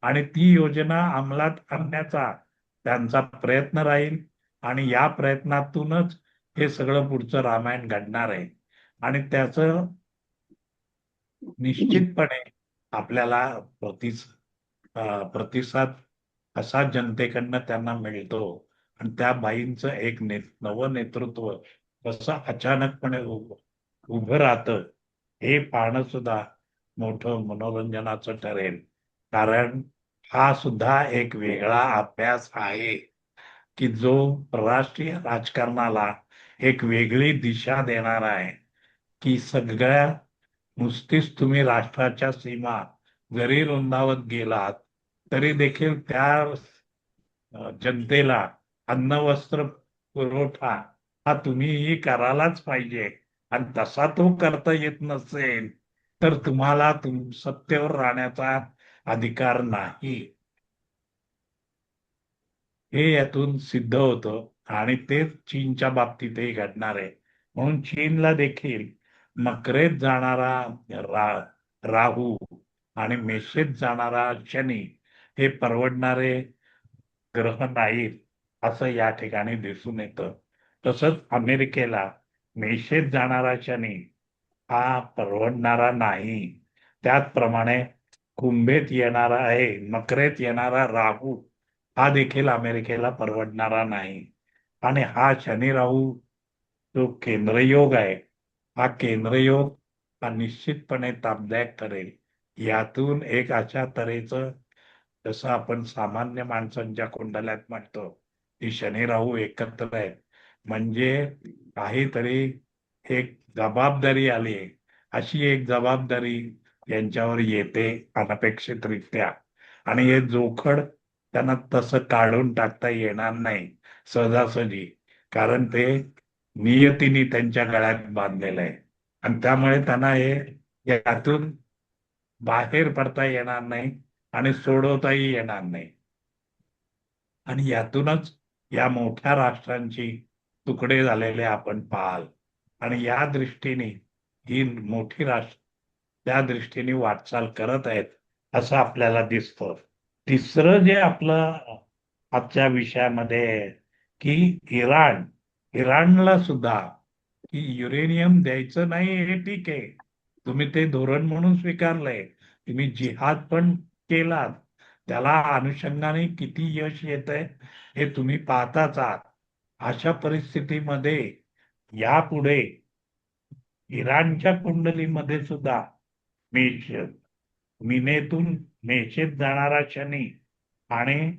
आणि ती योजना अंमलात आणण्याचा त्यांचा प्रयत्न राहील. आणि या प्रयत्नातूनच हे सगळं पुढचं रामायण घडणार आहे. आणि त्याचं निश्चितपणे आपल्याला प्रतिसाद असा जनतेकडनं त्यांना मिळतो आणि त्या बाईंचं एक नवं नेतृत्व कसं अचानकपणे उभं राहतं हे पाहणं सुद्धा मोठं मनोरंजनाचं ठरेल. कारण हा सुद्धा एक वेगळा अभ्यास आहे की जो राष्ट्रीय राजकारणाला एक वेगळी दिशा देणार आहे. की सगळ्या नुसतीच तुम्ही राष्ट्राच्या सीमा जरी रुंदावत गेलात तरी देखील त्या जनतेला अन्न वस्त्र पुरवठा हा तुम्हीही करायलाच पाहिजे. आणि तसा तो करता येत नसेल तर तुम्हाला सत्तेवर राहण्याचा अधिकार नाही. हे यातून सिद्ध होतं आणि तेच चीनच्या बाबतीतही घडणार आहे. म्हणून चीनला देखील मकरेत जाणारा राहू आणि मेषेत जाणारा शनी हे परवडणारे ग्रह नाहीत असं या ठिकाणी दिसून येतं. तसंच अमेरिकेला मेषेत जाणारा शनी हा परवडणारा नाही. त्याचप्रमाणे कुंभेत येणारा आहे, मकरेत येणारा राहू हा देखील अमेरिकेला परवडणारा नाही. आणि हा शनी राहू जो केंद्रयोग आहे हा केंद्रयोग हा निश्चितपणे तापदायक ठरेल. यातून एक अशा तऱ्हेचं जसं आपण सामान्य माणसांच्या कुंडल्यात म्हणतो की शनी राहू एकत्र आहेत म्हणजे काहीतरी एक जबाबदारी आली अशी एक जबाबदारी यांच्यावर येते अनपेक्षितरित्या. आणि हे जोखड त्यांना तसं काढून टाकता येणार नाही सहजासहजी. कारण ते नियतीने त्यांच्या गळ्यात बांधलेलं आहे आणि त्यामुळे त्यांना हे यातून बाहेर पडता येणार नाही आणि सोडवताही येणार नाही. आणि यातूनच या मोठ्या राष्ट्रांची तुकडे झालेले आपण पाहाल. आणि या दृष्टीने ही मोठी राष्ट्र त्या दृष्टीने वाटचाल करत आहेत असं आपल्याला दिसतं. तिसरं जे आपलं आजच्या विषयामध्ये आहे की इराणला सुद्धा की युरेनियम द्यायचं नाही हे ठीक आहे. तुम्ही ते धोरण म्हणून स्वीकारलंय. तुम्ही जिहाद पण केलात. त्याला अनुषंगाने किती यश येत आहे हे तुम्ही पाहताच आहात. अशा परिस्थितीमध्ये यापुढे इराणच्या कुंडलीमध्ये सुद्धा मेष मीनेतून मेषेत जाणारा शनी आणि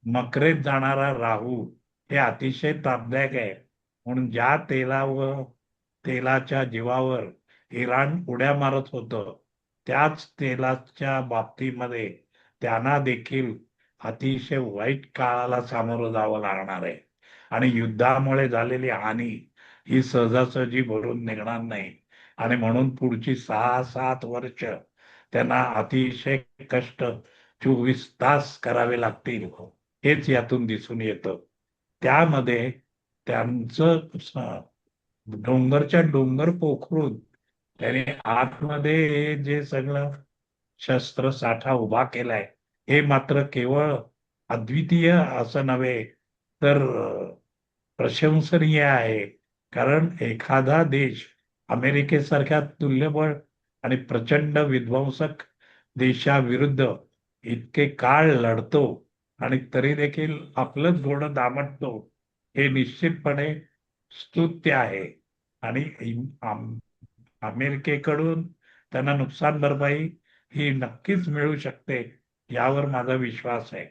मकरेत जाणारा राहू हे अतिशय तापदायक आहे. म्हणून ज्या तेलाच्या जीवावर इराण उड्या मारत होतं त्याच तेलाच्या बाबतीमध्ये त्यांना देखील अतिशय वाईट काळाला सामोरं जावं लागणार आहे. आणि युद्धामुळे झालेली हानी ही सहजासहजी भरून निघणार नाही. आणि म्हणून पुढची 6-7 वर्ष त्यांना अतिशय कष्ट 24 तास करावे लागतील हेच यातून दिसून येतं. त्यामध्ये त्यांचं डोंगरच्या डोंगर पोखरून त्याने आतमध्ये जे सगळं शस्त्र साठा उभा केलाय हे मात्र केवळ अद्वितीय असं नव्हे तर प्रशंसनीय आहे. कारण एखादा देश अमेरिकेसारख्या तुल्यबळ आणि प्रचंड विध्वंसक देशाविरुद्ध इतके काळ लढतो आणि तरी देखील आपलंच घोडं दामटतो हे निश्चितपणे स्तुत्य आहे. आणि अमेरिकेकडून त्यांना नुकसान भरपाई ही नक्कीच मिळू शकते यावर माझा विश्वास आहे.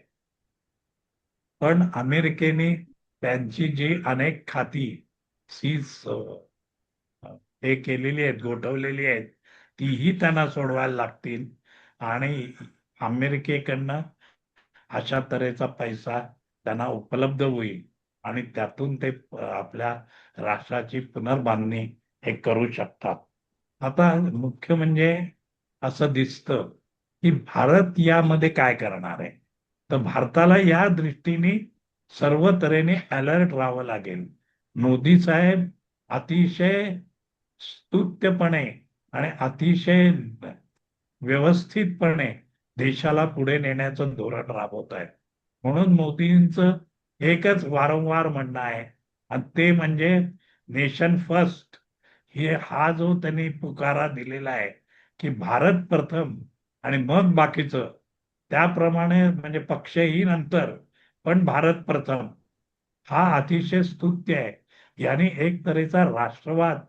पण अमेरिकेने त्यांची जी अनेक खाती सीज हे केलेली आहेत गोठवलेली आहेत तीही त्यांना सोडवायला लागतील. आणि अमेरिकेकडनं अशा तऱ्हेचा पैसा त्यांना उपलब्ध होईल आणि त्यातून ते आपल्या राष्ट्राची पुनर्बांधणी हे करू शकतात. आता मुख्य म्हणजे असं दिसतं की भारत यामध्ये काय करणार आहे. तर भारताला या दृष्टीने सर्व तऱ्हेने अलर्ट राहावं लागेल. मोदी साहेब अतिशय स्तुत्यपणे आणि अतिशय व्यवस्थितपणे देशाला पुढे नेण्याचं धोरण राबवत आहेत. म्हणून मोदींचं एकच वारंवार म्हणणं आहे आणि ते म्हणजे नेशन फर्स्ट. हा जो त्यांनी पुकारा दिलेला आहे की भारत प्रथम आणि मग बाकीचं त्याप्रमाणे म्हणजे पक्षही नंतर पण भारत प्रथम हा अतिशय स्तुत्य आहे. यांनी एक तऱ्हेचा राष्ट्रवाद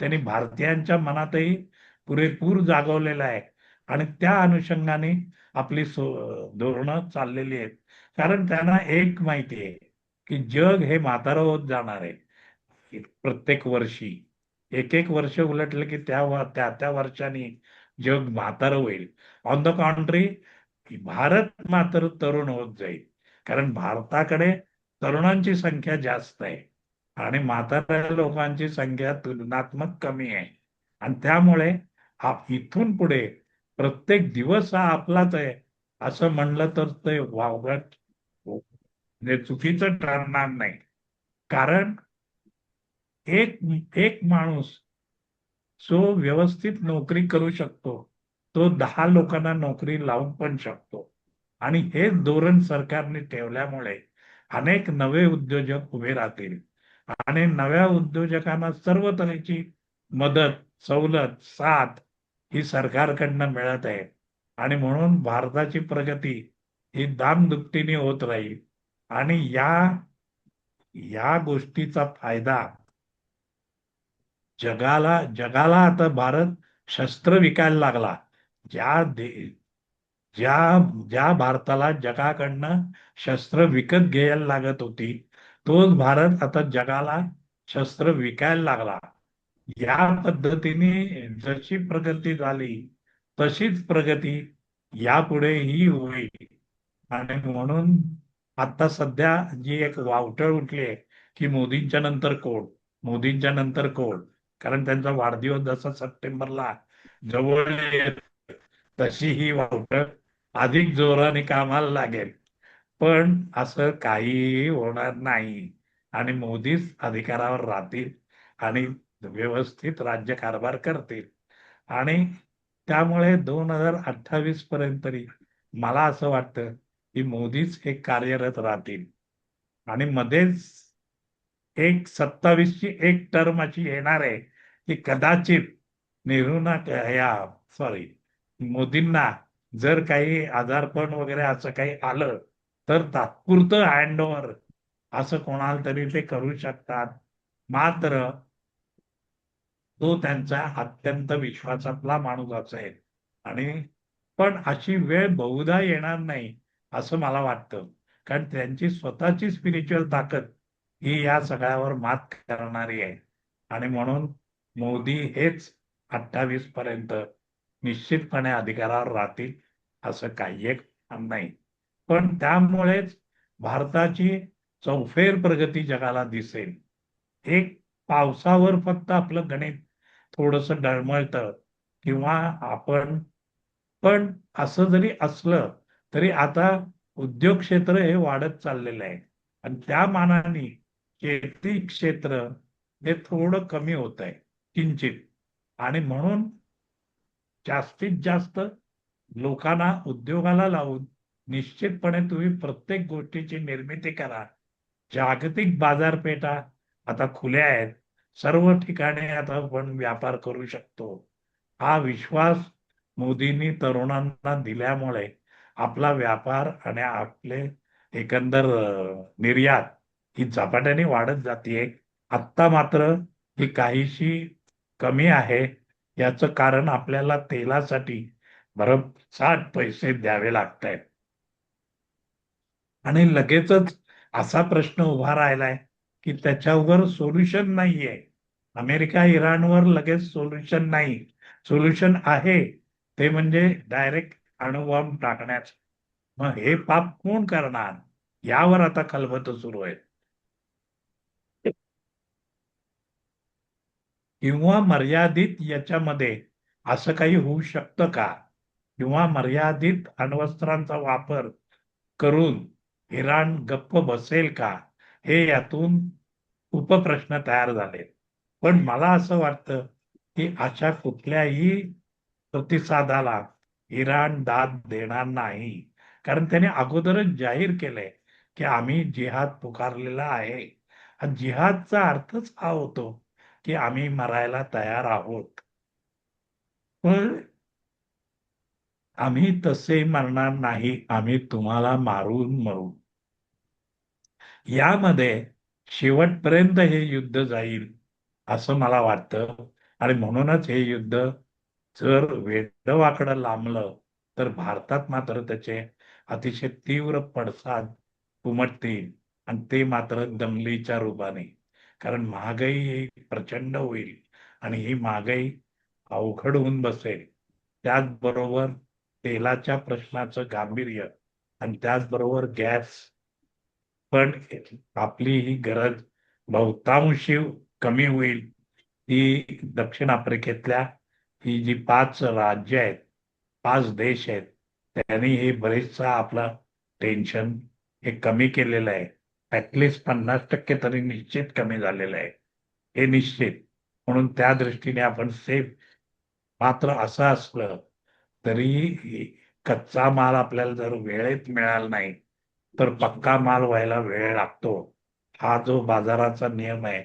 त्यांनी भारतीयांच्या मनातही पुरेपूर जागवलेला आहे. आणि त्या अनुषंगाने आपली धोरणं चाललेली आहेत. कारण त्यांना एक माहिती आहे की जग हे म्हातारं होत जाणार आहे. प्रत्येक वर्षी एक एक वर्ष उलटलं की त्या त्या वर्षांनी जग म्हातारं होईल. ऑन द कॉन्ट्री भारत मात्र तरुण होत जाईल. कारण भारताकडे तरुणांची संख्या जास्त आहे आणि म्हाताऱ्या लोकांची संख्या तुलनात्मक कमी आहे. आणि त्यामुळे इथून पुढे प्रत्येक दिवस हा आपलाच आहे असं म्हणलं तर ते वावगट म्हणजे चुकीचं ठरणार नाही. कारण एक एक माणूस जो व्यवस्थित नोकरी करू शकतो तो 10 लोकांना नोकरी लावून पण शकतो. आणि हे धोरण सरकारने ठेवल्यामुळे अनेक नवे उद्योजक उभे राहतील आणि नव्या उद्योजकांना सर्व तऱ्हेची मदत, सवलत, साथ ही सरकारकडनं मिळत आहे. आणि म्हणून भारताची प्रगती ही दामदुपटीने होत राहील. आणि या गोष्टीचा फायदा जगाला जगाला आता भारत शस्त्र विकायला लागला. ज्या दे ज्या ज्या भारताला जगाकडनं शस्त्र विकत घ्यायला लागत होती तोच भारत आता जगाला शस्त्र विकायला लागला. या पद्धतीने जशी प्रगती झाली तशीच प्रगती यापुढेही होईल. आणि म्हणून आता सध्या जी एक वावटळ उठली आहे की मोदींच्या नंतर कोण, मोदींच्या नंतर कोण. कारण त्यांचा वाढदिवस जसा सप्टेंबरला जवळ येत तशी ही वावटळ अधिक जोराने कामाला लागेल. पण असं काहीही होणार नाही आणि मोदीच अधिकारावर राहतील आणि व्यवस्थित राज्यकारभार करतील. आणि त्यामुळे 2028 पर्यंत तरी मला असं वाटतं की मोदीच हे कार्यरत राहतील. आणि मध्येच एक 27ची एक टर्म अशी येणार आहे की कदाचित नेहरूंना या सॉरी मोदींना जर काही आजारपण वगैरे असं काही आलं तर तात्पुरतं हँडओव्हर असं कोणाला तरी ते करू शकतात. मात्र तो त्यांचा अत्यंत विश्वासातला माणूस असेल. आणि पण अशी वेळ बहुधा येणार नाही असं मला वाटतं. कारण त्यांची स्वतःची स्पिरिच्युअल ताकद ही या सगळ्यावर मात करणारी आहे. आणि म्हणून मोदी हेच 28 पर्यंत निश्चितपणे अधिकारावर राहतील असं काही एक नाही. पण त्यामुळेच भारताची चौफेर प्रगती जगाला दिसेल. एक पावसावर फक्त आपलं गणित थोडस डळमळतं किंवा आपण पण असं जरी असलं तरी आता उद्योग क्षेत्र हे वाढत चाललेलं आहे. आणि त्या मानाने शेती क्षेत्र हे थोडं कमी होत आहे किंचित. आणि म्हणून जास्तीत जास्त लोकांना उद्योगाला लावून निश्चितपणे तुम्ही प्रत्येक गोष्टीची निर्मिती करा. जागतिक बाजारपेठा आता खुल्या आहेत. सर्व ठिकाणी आता आपण व्यापार करू शकतो. हा विश्वास मोदींनी तरुणांना दिल्यामुळे आपला व्यापार आणि आपले एकंदर निर्यात ही झपाट्याने वाढत जाते. आत्ता मात्र ही काहीशी कमी आहे. याचं कारण आपल्याला तेलासाठी भरमसाठ पैसे द्यावे लागत आहेत. आणि लगेचच असा प्रश्न उभा राहिलाय की त्याच्यावर सोल्युशन नाहीये. अमेरिका इराणवर लगेच सोल्युशन नाही. सोल्युशन आहे ते म्हणजे डायरेक्ट अणुबॉम्ब टाकण्याचं. मग हे पाप कोण करणार यावर आता खलबत सुरू आहे. किंवा मर्यादित याच्यामध्ये असं काही होऊ शकतं का? किंवा मर्यादित अण्वस्त्रांचा वापर करून इराण गप्प बसेल का? हे यातून उपप्रश्न तयार झाले. पण मला असं वाटतं की अशा कुठल्याही प्रतिसादाला इराण दाद देणार नाही. कारण त्याने अगोदरच जाहीर केलंय की आम्ही जिहाद पुकारलेला आहे. आणि जिहादचा अर्थच हा होतो की आम्ही मरायला तयार आहोत. पण आम्ही तसे मरणार नाही. आम्ही तुम्हाला मारून मरू. यामध्ये शेवटपर्यंत हे युद्ध जाईल असं मला वाटतं. आणि म्हणूनच हे युद्ध जर वेडवाकडं लांबलं तर भारतात मात्र त्याचे अतिशय तीव्र पडसाद उमटतील, आणि ते मात्र दंगलीच्या रूपाने. कारण महागाई ही प्रचंड होईल आणि ही महागाई अवघड होऊन बसेल. त्याचबरोबर तेलाच्या प्रश्नाचं गांभीर्य आणि त्याचबरोबर गॅस, पण आपली ही गरज बहुतांशी कमी होईल. ही दक्षिण आफ्रिकेतल्या ही जी 5 राज्य आहेत, 5 देश आहेत, त्यांनी हे बरेचसा आपला टेन्शन हे कमी केलेलं आहे. ऍटलिस्ट 50% तरी निश्चित कमी झालेलं आहे, हे निश्चित. म्हणून त्या दृष्टीने आपण सेफ. मात्र असं असलं तरी कच्चा माल आपल्याला जर वेळेत मिळाला नाही तर पक्का माल व्हायला वेळ लागतो. हा जो बाजाराचा नियम आहे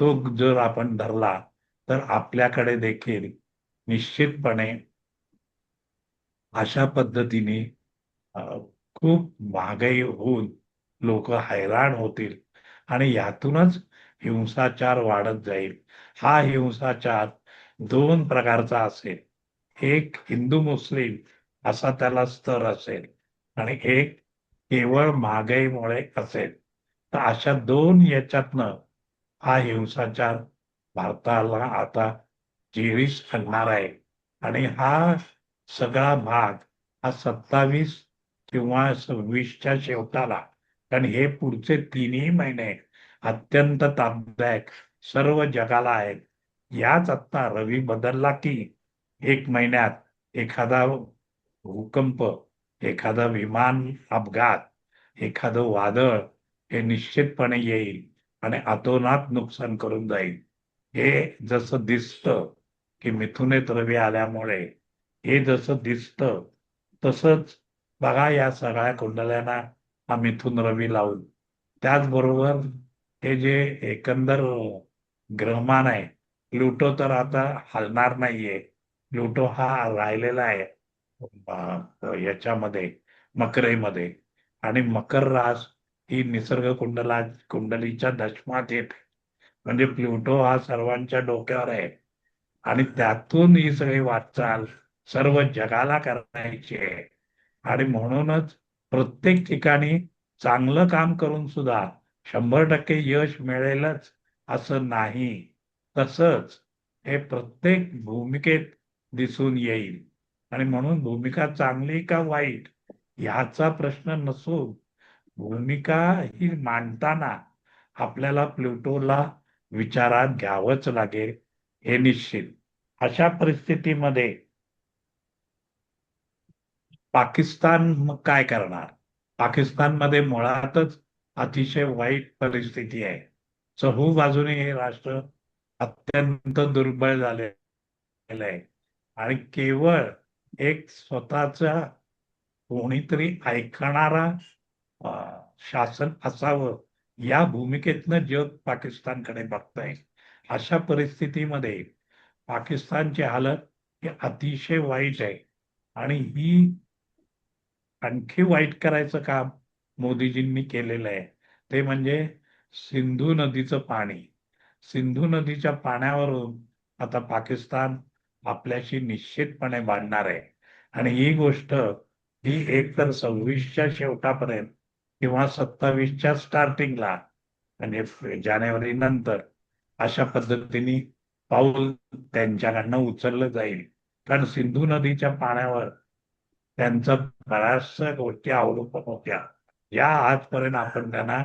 तो जर आपण धरला तर आपल्याकडे देखील निश्चितपणे अशा पद्धतीने अ, खूप महागाई होऊन लोक हैराण होतील आणि यातूनच हिंसाचार वाढत जाईल. हा हिंसाचार 2 प्रकारचा असेल. एक हिंदू मुस्लिम असा त्याला स्तर असेल आणि एक केवळ महागाईमुळे असेल. तर अशा 2 याच्यातनं हा हिंसाचार भारताला आता जेरीस आणणार आहे. आणि हा सगळा भाग हा 27 किंवा 26च्या शेवटाला, कारण हे पुढचे 3 महिने अत्यंत तापदायक सर्व जगाला आहेत. याच आत्ता रवी बदलला की 1 महिन्यात एखादा भूकंप, एखादा विमान अपघात, एखादं वादळ हे निश्चितपणे येईल आणि अतोनात नुकसान करून जाईल. हे जसं दिसतं की मिथुनेत रवी आल्यामुळे हे जसं दिसतं, तसंच बघा या सगळ्या कुंडल्यांना हा मिथुन रवी लावून. त्याचबरोबर हे जे एकंदर ग्रहमान आहे, प्लुटो तर आता हलणार नाहीये. प्लुटो हा राहिलेला आहे याच्यामध्ये, मकरेमध्ये. आणि मकर रास ही निसर्ग कुंडलीच्या दशमात येते. म्हणजे प्लुटो हा सर्वांच्या डोक्यावर आहे आणि त्यातून ही सगळी वाटचाल सर्व जगाला करायची आहे. आणि म्हणूनच प्रत्येक ठिकाणी चांगलं काम करून सुद्धा 100% यश मिळेलच असं नाही. तसंच हे प्रत्येक भूमिकेत दिसून येईल. आणि म्हणून भूमिका चांगली का वाईट ह्याचा प्रश्न नसून भूमिका ही मांडताना आपल्याला प्लुटोला विचारात घ्यावंच लागेल, हे निश्चित. अशा परिस्थितीमध्ये पाकिस्तान मग काय करणार? पाकिस्तानमध्ये मुळातच अतिशय वाईट परिस्थिती आहे. चहू बाजूने हे राष्ट्र अत्यंत दुर्बळ झालेलं आहे आणि केवळ एक स्वतःचा कोणीतरी ऐकणारा अ, शासन असावं या भूमिकेतनं जग पाकिस्तानकडे बघतंय. अशा परिस्थितीमध्ये पाकिस्तानची हालत ही अतिशय वाईट आहे. आणि ही आणखी वाईट करायचं काम मोदीजींनी केलेलं आहे. ते म्हणजे सिंधू नदीचं पाणी. सिंधू नदीच्या पाण्यावरून आता पाकिस्तान आपल्याशी निश्चितपणे भांडणार आहे. आणि ही गोष्ट ही एकतर 26च्या शेवटापर्यंत किंवा 27च्या स्टार्टिंगला, म्हणजे जानेवारी नंतर अशा पद्धतीने पाऊल त्यांच्याकडनं उचललं जाईल. कारण सिंधू नदीच्या पाण्यावर त्यांचा बऱ्याचशा गोष्टी अवलंबून होत्या, या आजपर्यंत आपण त्यांना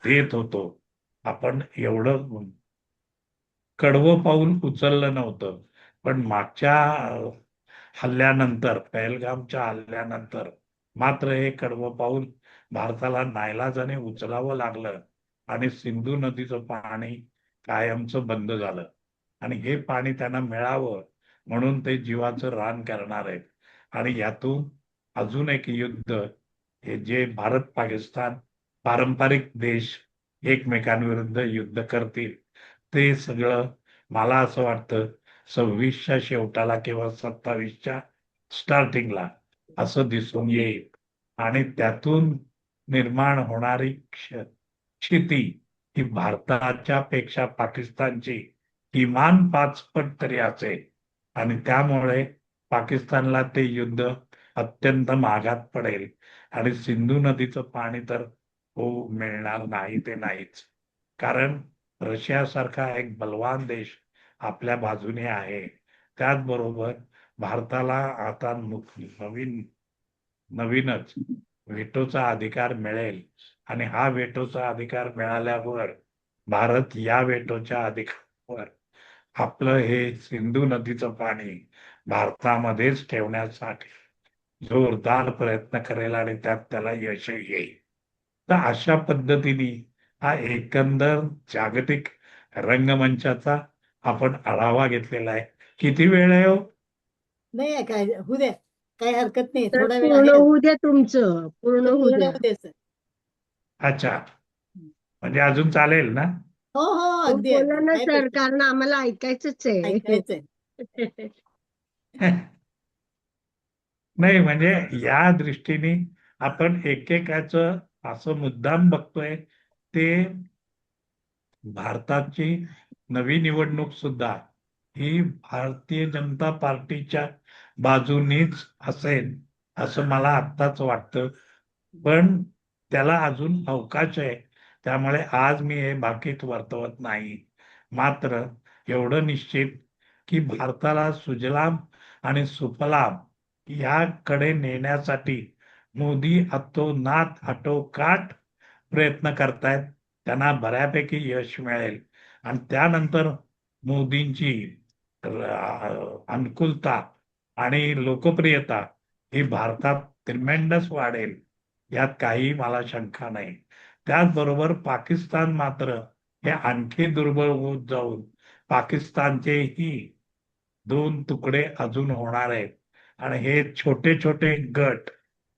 देत होतो. आपण एवढं कडवं पाऊल उचललं नव्हतं. पण मागच्या हल्ल्यानंतर, पहलगामच्या हल्ल्यानंतर मात्र हे कडवं पाऊल भारताला नाईलाजाने उचलावं लागलं आणि सिंधू नदीचं पाणी कायमचं बंद झालं. आणि हे पाणी त्यांना मिळावं म्हणून ते जीवाचं रान करणार आहेत. आणि यातून अजून एक युद्ध, हे जे भारत पाकिस्तान पारंपरिक देश एकमेकांविरुद्ध युद्ध करतील, ते सगळं मला असं वाटतं 26च्या शेवटाला किंवा 27च्या स्टार्टिंगला असं दिसून येईल. आणि त्यातून निर्माण होणारी क्षिती की भारताच्या पेक्षा पाकिस्तानची किमान 5 पट तरी असेल आणि त्यामुळे पाकिस्तानला ते युद्ध अत्यंत महागात पडेल आणि सिंधू नदीचं पाणी तर मिळणार नाही ते नाहीच. कारण रशियासारखा एक बलवान देश आपल्या बाजूने आहे. त्याचबरोबर भारताला आता नवीनच व्हेटोचा अधिकार मिळेल आणि हा व्हेटोचा अधिकार मिळाल्यावर भारत या व्हेटोच्या अधिकारावर आपलं हे सिंधू नदीचं पाणी भारतामध्येच ठेवण्यासाठी जोरदार प्रयत्न करेल आणि त्यात त्याला यश येईल. तर अशा पद्धतीने हा एकंदर जागतिक रंगमंचाचा आपण आढावा घेतलेला आहे. किती वेळ आहे हो? नाही काय होऊ द्या, काही हरकत नाही, तर थोडा वेळ पूर्ण आहे होऊ द्या तुमचं, पूर्ण तर होऊ पूर्ण द्या. होऊ द्या सर. अच्छा, म्हणजे अजून चालेल ना? हो हो, हो, अगदी बोला अगदी, ना काही सर, प्रश्न कारण आम्हाला ऐकायचंच आहे. ऐकायचंय. नाही म्हणजे या दृष्टीने आपण एकेकाचं असं मुद्दाम बघतोय. ते भारताची नवी निवडणूक सुद्धा ही भारतीय जनता पार्टीच्या बाजूनीच असेल असं मला आत्ताच वाटतं. पण त्याला अजून अवकाश आहे, त्यामुळे आज मी हे बाकीत वर्तवत नाही. मात्र एवढं निश्चित की भारताला सुजलाम आणि सुफलाम याकडे नेण्यासाठी मोदी अतोनात आटोकाट प्रयत्न करतायत. त्यांना बऱ्यापैकी यश मिळेल आणि त्यानंतर मोदींची अनुकूलता आणि लोकप्रियता ही भारतात ट्रिमेंडस वाढेल, यात काही मला शंका नाही. त्याचबरोबर पाकिस्तान मात्र हे आणखी दुर्बळ होत जाऊन पाकिस्तानचेही 2 तुकडे अजून होणार आहेत आणि हे छोटे छोटे गट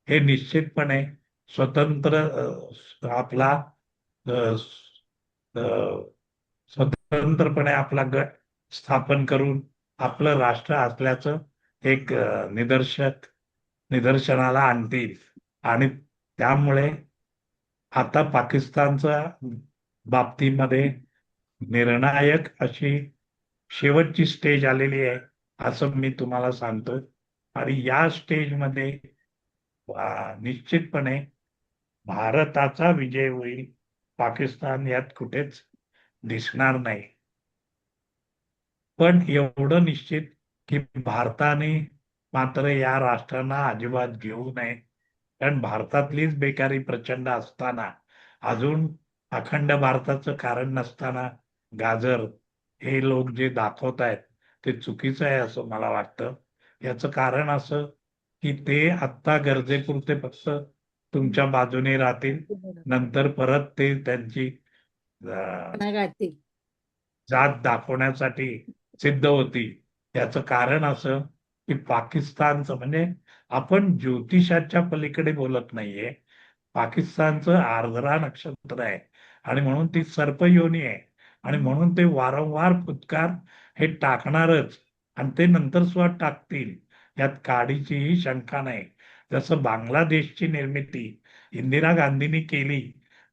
हे निश्चितपणे स्वतंत्र आपला अ, अ, स्वतंत्रपणे आपला गट स्थापन करून आपलं राष्ट्र असल्याचं एक निदर्शनाला आणतील आणि त्यामुळे आता पाकिस्तानच्या बाबतीमध्ये निर्णायक अशी शेवटची स्टेज आलेली आहे असं मी तुम्हाला सांगतो. आणि या स्टेजमध्ये निश्चितपणे भारताचा विजय होईल. पाकिस्तान यात कुठेच दिसणार नाही. पण एवढं निश्चित की भारताने मात्र या राष्ट्रांना अजिबात घेऊ नये. कारण भारतातलीच बेकारी प्रचंड असताना, अजून अखंड भारताचं कारण नसताना गाजर हे लोक जे दाखवत आहेत ते चुकीचं आहे असं मला वाटतं. याचं कारण असं की ते आत्ता गरजेपुरते फक्त तुमच्या बाजूने राहतील, नंतर परत ते त्यांची गाठतील. जात दाखवण्यासाठी सिद्ध होती. याचं कारण असं की पाकिस्तानचं म्हणजे आपण ज्योतिषाच्या पलीकडे बोलत नाहीये. पाकिस्तानचं आर्द्रा नक्षत्र आहे आणि म्हणून ती सर्पयोनी आहे आणि म्हणून ते वारंवार फुत्कार हे टाकणारच आणि ते नंतर सुद्धा टाकतील, यात काडीचीही शंका नाही. जसं बांगलादेशची निर्मिती इंदिरा गांधींनी केली,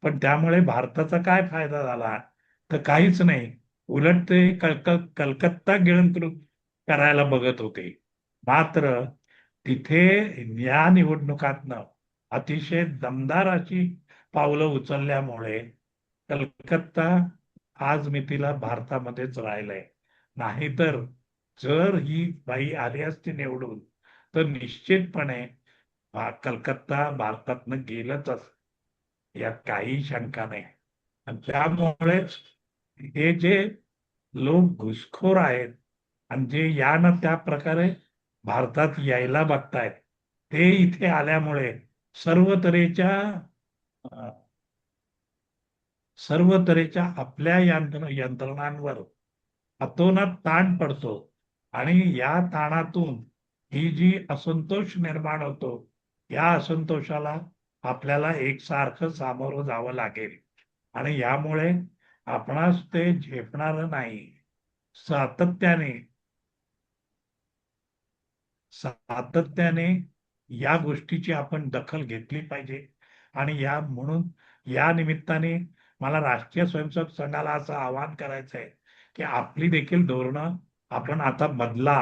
पण त्यामुळे भारताचा काय फायदा झाला? तर काहीच नाही. उलट ते कलकत्ता गिळंकृत करायला बघत होते. मात्र तिथे या निवडणुकातनं अतिशय दमदार अशी पावलं उचलल्यामुळे कलकत्ता आज मितीला भारतामध्येच राहिलंय. नाहीतर जर ही बाई आली असती निवडून तर निश्चितपणे कलकत्ता भारतातनं गेलंच असत, यात काही शंका नाही. आणि त्यामुळेच हे जे लोक घुसखोर आहेत आणि जे या ना त्या प्रकारे भारतात यायला बघतायत, ते इथे आल्यामुळे सर्व तऱ्हेच्या अ, सर्व तऱ्हेच्या आपल्या यंत्रणांवर अतोनात ताण पडतो आणि या ताणातून ही जी असंतोष निर्माण होतो, या असंतोषाला आपल्याला एकसारखं सामोरं जावं लागेल आणि यामुळे आपणास ते झेपणार नाही. सातत्याने सातत्याने या गोष्टीची आपण दखल घेतली पाहिजे आणि म्हणून या निमित्ताने मला राष्ट्रीय स्वयंसेवक संघाला असं आवाहन करायचं आहे की आपली देखील धोरणं आपण आता बदला.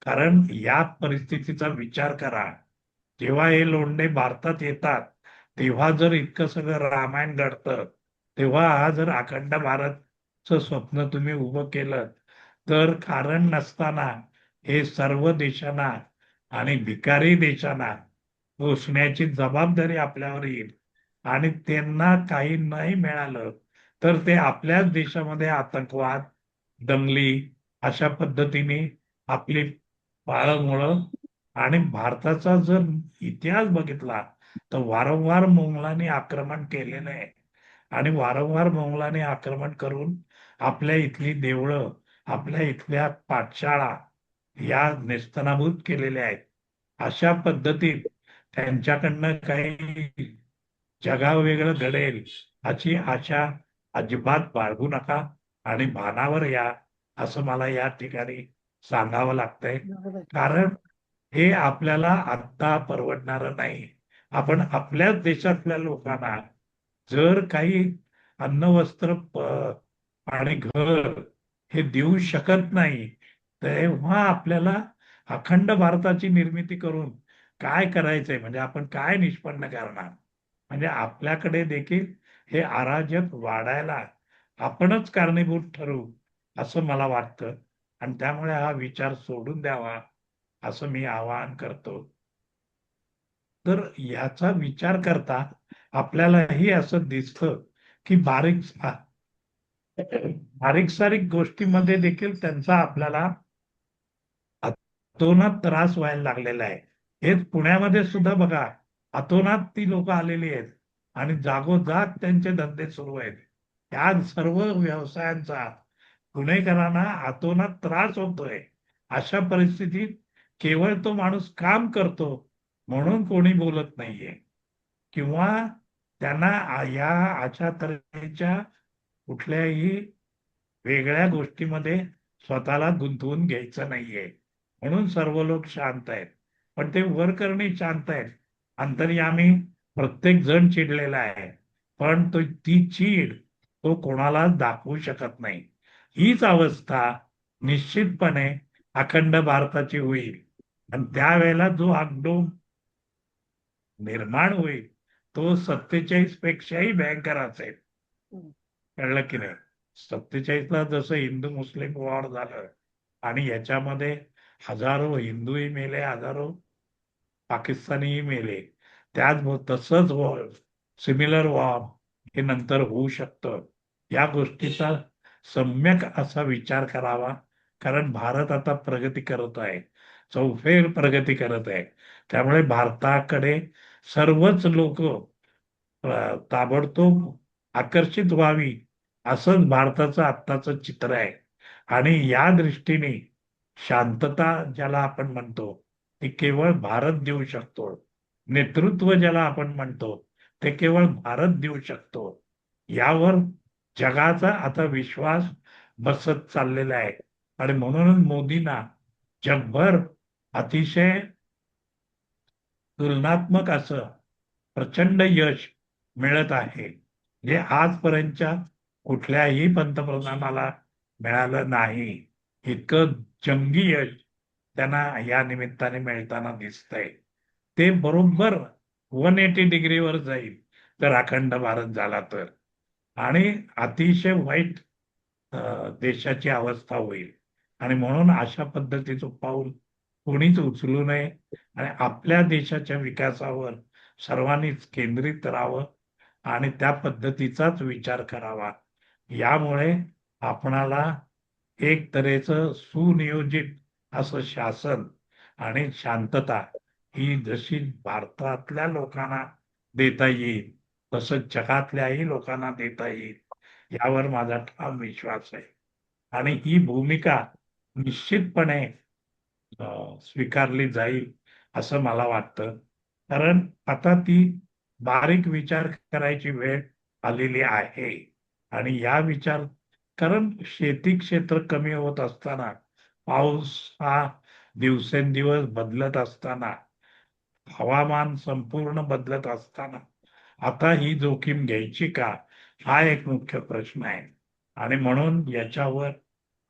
कारण या परिस्थितीचा विचार करा. जेव्हा हे लोंढे भारतात येतात तेव्हा जर इतकं सगळं रामायण घडतं, तेव्हा हा जर अखंड भारतचं स्वप्न तुम्ही उभं केलं तर कारण नसताना हे सर्व देशांना आणि भिकारी देशांना पोचण्याची जबाबदारी आपल्यावर येईल. आणि त्यांना काही नाही मिळालं तर ते आपल्याच देशामध्ये आतंकवाद, दंगली अशा पद्धतीने आपली पाळंमुळं. आणि भारताचा जर इतिहास बघितला तर वारंवार मोंगलांनी आक्रमण केलेलं आहे. आणि वारंवार मोंगलांनी आक्रमण करून आपल्या इथली देवळं, आपल्या इथल्या पाठशाळा या नेस्तनाबूत केलेल्या आहेत. अशा पद्धतीत त्यांच्याकडनं काही जगावेगळं घडेल अशी आशा अजिबात बाळगू नका आणि भानावर या, असं मला या ठिकाणी सांगावं लागतंय. बरोबर. कारण हे आपल्याला आत्ता परवडणार नाही. आपण आपल्याच देशातल्या लोकांना जर काही अन्न, वस्त्र, आणि घर हे देऊ शकत नाही, तेव्हा आपल्याला अखंड भारताची निर्मिती करून काय करायचंय, म्हणजे आपण काय निष्पन्न करणार. म्हणजे आपल्याकडे देखील हे अराजक वाढायला आपणच कारणीभूत ठरू असं मला वाटतं. आणि त्यामुळे हा विचार सोडून द्यावा असं मी आवाहन करतो. तर याचा विचार करता आपल्यालाही असं दिसतं की बारीक सारीक गोष्टीमध्ये देखील त्यांचा आपल्याला अतोनात त्रास व्हायला लागलेला आहे. हेच पुण्यामध्ये सुद्धा बघा, अतोनात ती लोक आलेली आहेत आणि जागोजाग त्यांचे धंदे सुरू आहेत. या सर्व व्यवसायांचा पुणेकरांना अतोनात त्रास होतोय. अशा परिस्थितीत केवळ तो माणूस काम करतो म्हणून कोणी बोलत नाहीये, किंवा त्यांना या अशा तऱ्हेच्या कुठल्याही वेगळ्या गोष्टीमध्ये स्वतःला गुंतवून घ्यायचं नाहीये म्हणून सर्व लोक शांत आहेत. पण ते वरकरणी शांत आहेत. अंतर्यामी प्रत्येक जण चिडलेला आहे, पण ती चीड तो कोणालाच दाखवू शकत नाही. हीच अवस्था निश्चितपणे अखंड भारताची होईल. आणि त्यावेळेला जो आगडोम निर्माण होईल तो 47 पेक्षाही भयंकर असेल. कळलं की नाही. 47ला जसं हिंदू मुस्लिम वॉर झालं आणि याच्यामध्ये हजारो हिंदूही मेले, हजारो पाकिस्तानीही मेले, त्याच तसंच वॉर, सिमिलर वॉर हे नंतर होऊ शकतं. या गोष्टीचा सम्यक असा विचार करावा. कारण भारत आता प्रगती करत आहे, चौफेर प्रगती करत आहे. त्यामुळे भारताकडे सर्वच लोक ताबडतोब आकर्षित व्हावी असंच भारताचं आत्ताचं चित्र आहे. आणि या दृष्टीने शांतता ज्याला आपण म्हणतो ती केवळ भारत देऊ शकतो. नेतृत्व ज्याला आपण म्हणतो ते केवळ भारत देऊ शकतो. यावर जगाचा आता विश्वास बसत चाललेला आहे. आणि म्हणूनच मोदींना जगभर अतिशय तुलनात्मक असं प्रचंड यश मिळत आहे, जे आजपर्यंतच्या कुठल्याही पंतप्रधानाला मिळालं नाही. इतकं जंगी यश त्यांना या निमित्ताने मिळताना दिसतंय. ते बरोबर 180 डिग्रीवर जाईल तर अखंड भारत झाला तर. आणि अतिशय वाईट देशाची अवस्था होईल. आणि म्हणून अशा पद्धतीचं पाऊल कोणीच उचलू नये आणि आपल्या देशाच्या विकासावर सर्वांनीच केंद्रित राहावं आणि त्या पद्धतीचाच विचार करावा. यामुळे आपणाला एक तऱ्हेचं सुनियोजित असं शासन आणि शांतता ही जशी भारतातल्या लोकांना देता येईल तसं जगातल्याही लोकांना देता येईल यावर माझा ठाम विश्वास आहे. आणि ही भूमिका निश्चितपणे स्वीकारली जाईल असं मला वाटतं. कारण आता ती बारीक विचार करायची वेळ आलेली आहे. आणि या विचार, कारण शेती क्षेत्र कमी होत असताना, पाऊस हा दिवसेंदिवस बदलत असताना, हवामान संपूर्ण बदलत असताना आता ही जोखीम घ्यायची का, हा एक मुख्य प्रश्न आहे. आणि म्हणून याच्यावर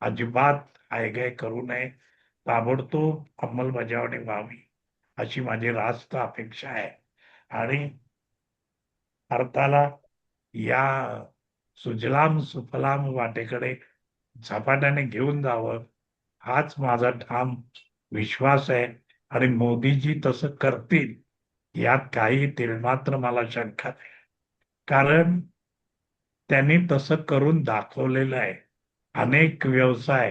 अजिबात आयघाई करू नये, ताबडतोब अंमलबजावणी व्हावी अशी माझी रास्त अपेक्षा आहे. आणि भारताला या सुजलाम सुफलाम वाटेकडे झपाट्याने घेऊन जावं हाच माझा ठाम विश्वास आहे. आणि मोदीजी तसं करतील यात काही तिळमात्र मला शंका नाही. कारण त्यांनी तसं करून दाखवलेलं आहे. अनेक व्यवसाय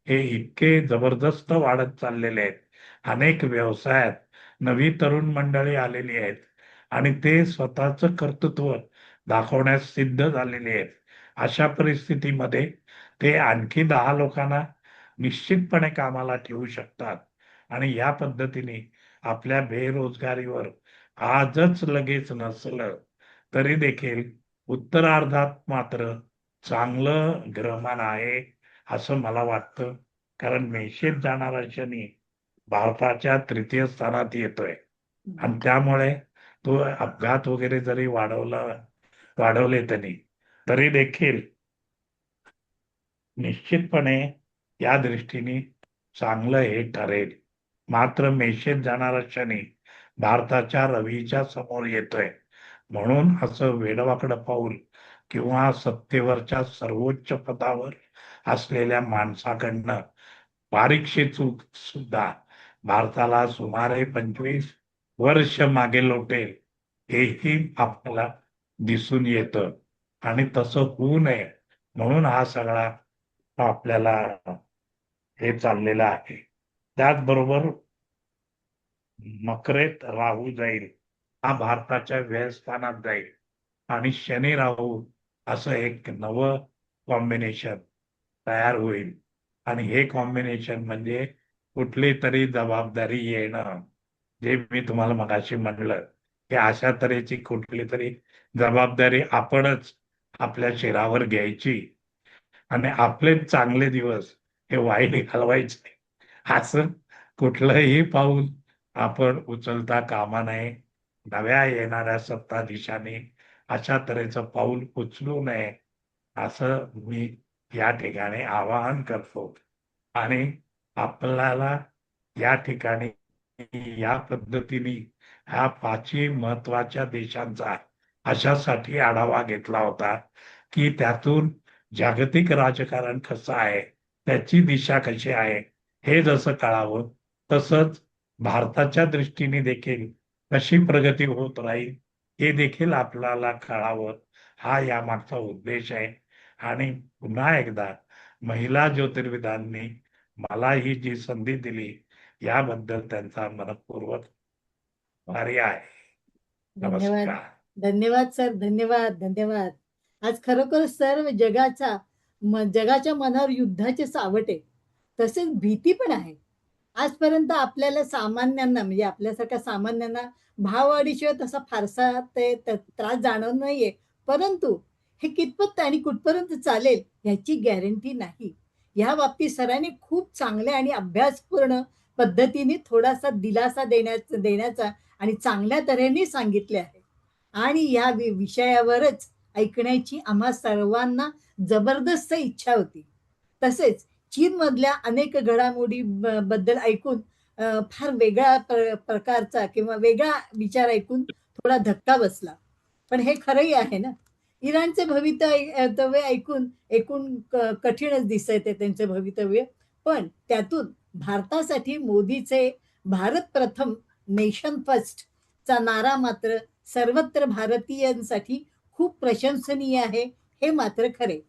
हे इतके जबरदस्त वाढत चाललेले आहेत. अनेक व्यवसायात नवी तरुण मंडळी आलेली आहेत आणि ते स्वतःचं कर्तृत्व दाखवण्यास सिद्ध झालेले आहेत. अशा परिस्थितीमध्ये ते आणखी 10 लोकांना निश्चितपणे कामाला ठेवू शकतात. आणि या पद्धतीने आपल्या बेरोजगारीवर आजच लगेच नसलं तरी देखील उत्तरार्धात मात्र चांगलं ग्रहमान आहे असं मला वाटतं. कारण मेषेत जाणारा शनी भारताच्या तृतीय स्थानात येतोय आणि त्यामुळे तो अपघात वगैरे जरी वाढवले त्यांनी तरी देखील निश्चितपणे या दृष्टीने चांगलं हे ठरेल. मात्र मेषेत जाणारा शनी भारताच्या रवीच्या समोर येतोय म्हणून असं वेडवाकडं पाऊल किंवा सत्तेवरच्या सर्वोच्च पदावर असलेल्या माणसाकडनं बारीकशी चूक सुद्धा भारताला सुमारे 25 वर्ष मागे लोटेल हेही आपल्याला दिसून येतं. आणि तसं होऊ नये म्हणून हा सगळा आपल्याला हे चाललेलं आहे. त्याचबरोबर मकरेत राहू जाईल, हा भारताच्या व्ययस्थानात जाईल आणि शनी राहू असं एक नवं कॉम्बिनेशन तयार होईल. आणि हे कॉम्बिनेशन म्हणजे कुठली तरी जबाबदारी येणं, जे मी तुम्हाला मगाशी म्हणलं की अशा तऱ्हेची कुठली तरी जबाबदारी आपणच आपल्या शिरावर घ्यायची आणि आपले चांगले दिवस हे वाईट घालवायचे असं कुठलंही पाऊल आपण उचलता कामा नये. नव्या येणाऱ्या सत्ताधीशांनी अशा तऱ्हेचं पाऊल उचलू नये असं मी या ठिकाणी आवाहन करतो. आणि आपल्याला या ठिकाणी या पद्धतीने ह्या 5ही महत्वाच्या देशांचा अशासाठी आढावा घेतला होता की त्यातून जागतिक राजकारण कसं आहे, त्याची दिशा कशी आहे हे जसं कळावं, तसंच भारताच्या दृष्टीने देखील कशी प्रगती होत राहील हे देखील आपल्याला कळावं, हा यामागचा उद्देश आहे. आणि पुन्हा एकदा महिला ज्योतिर्विदांनी मला ही जी संधी दिली याबद्दल त्यांचा मनःपूर्वक आभारी आहे. धन्यवाद. नमस्कार. धन्यवाद सर. धन्यवाद. धन्यवाद. आज खरोखर सर्व जगाच्या मनावर युद्धाचे सावट आहे. तसेच भीती पण आहे. आजपर्यंत आपल्याला सामान्यांना म्हणजे आपल्यासारख्या सामान्यांना भाववाढीशिवाय तसा फारसा त्रास जाणवत नाहीये. परंतु हे कितपत आणि कुठपर्यंत चालेल याची गॅरंटी नाही. या बाबतीत सरांनी खूप चांगल्या आणि अभ्यासपूर्ण पद्धतीने थोडासा दिलासा देण्याचा आणि चांगल्या तऱ्हेने सांगितले आहे. आणि या विषयावरच ऐकण्याची आम्हा सर्वांना जबरदस्त इच्छा होती. तसेच चीनमधल्या अनेक घडामोडी बद्दल ऐकून फार वेगळ्या प्रकारचा किंवा वेगळा विचार ऐकून थोडा धक्का बसला. पण हे खरंही आहे ना. इराणचे भवितव्य ऐकून कठीणच दिसतंय त्यांचे भवितव्य. पण त्यातून भारतासाठी मोदीचे भारत प्रथम नेशन फर्स्ट चा नारा मात्र सर्वत्र भारतीयांसाठी खूप प्रशंसनीय आहे, हे मात्र खरे.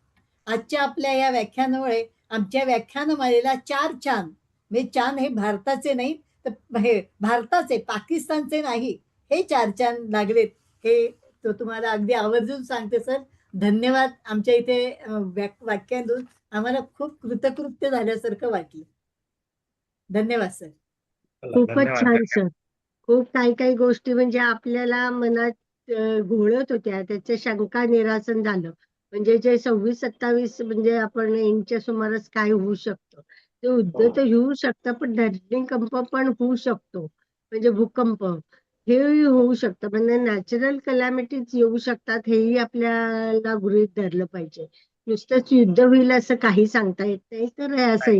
आजच्या आपल्या या व्याख्यानामुळे आमच्या व्याख्यानमालेला 4 चांद, म्हणजे चांद हे भारताचे नाही तर हे भारताचे, पाकिस्तानचे नाही, हे 4 चांद लागलेत. हे तो तुम्हाला अगदी आवर्जून सांगते सर. धन्यवाद. आमच्या इथे व्याख्यान देऊन आम्हाला खूप कृतकृत्य झाल्यासारखं वाटलं. धन्यवाद सर. खूपच धन्यवाद. छान सर. खूप काही काही गोष्टी म्हणजे आपल्याला मनात घोळत होत्या, त्याचं शंका निरासन झालं. म्हणजे जे 26-27 म्हणजे आपण यांच्या सुमारास काय होऊ शकतं, ते युद्ध तर होऊ शकतं, पण धरणीकंप पण होऊ शकतो, म्हणजे भूकंप. हेही होऊ शकतं, म्हणजे नॅचरल कलॅमिटीज येऊ शकतात हेही आपल्याला गृहीत धरलं पाहिजे. नुसतंच युद्ध होईल असं काही सांगता येत नाही, तर हे असं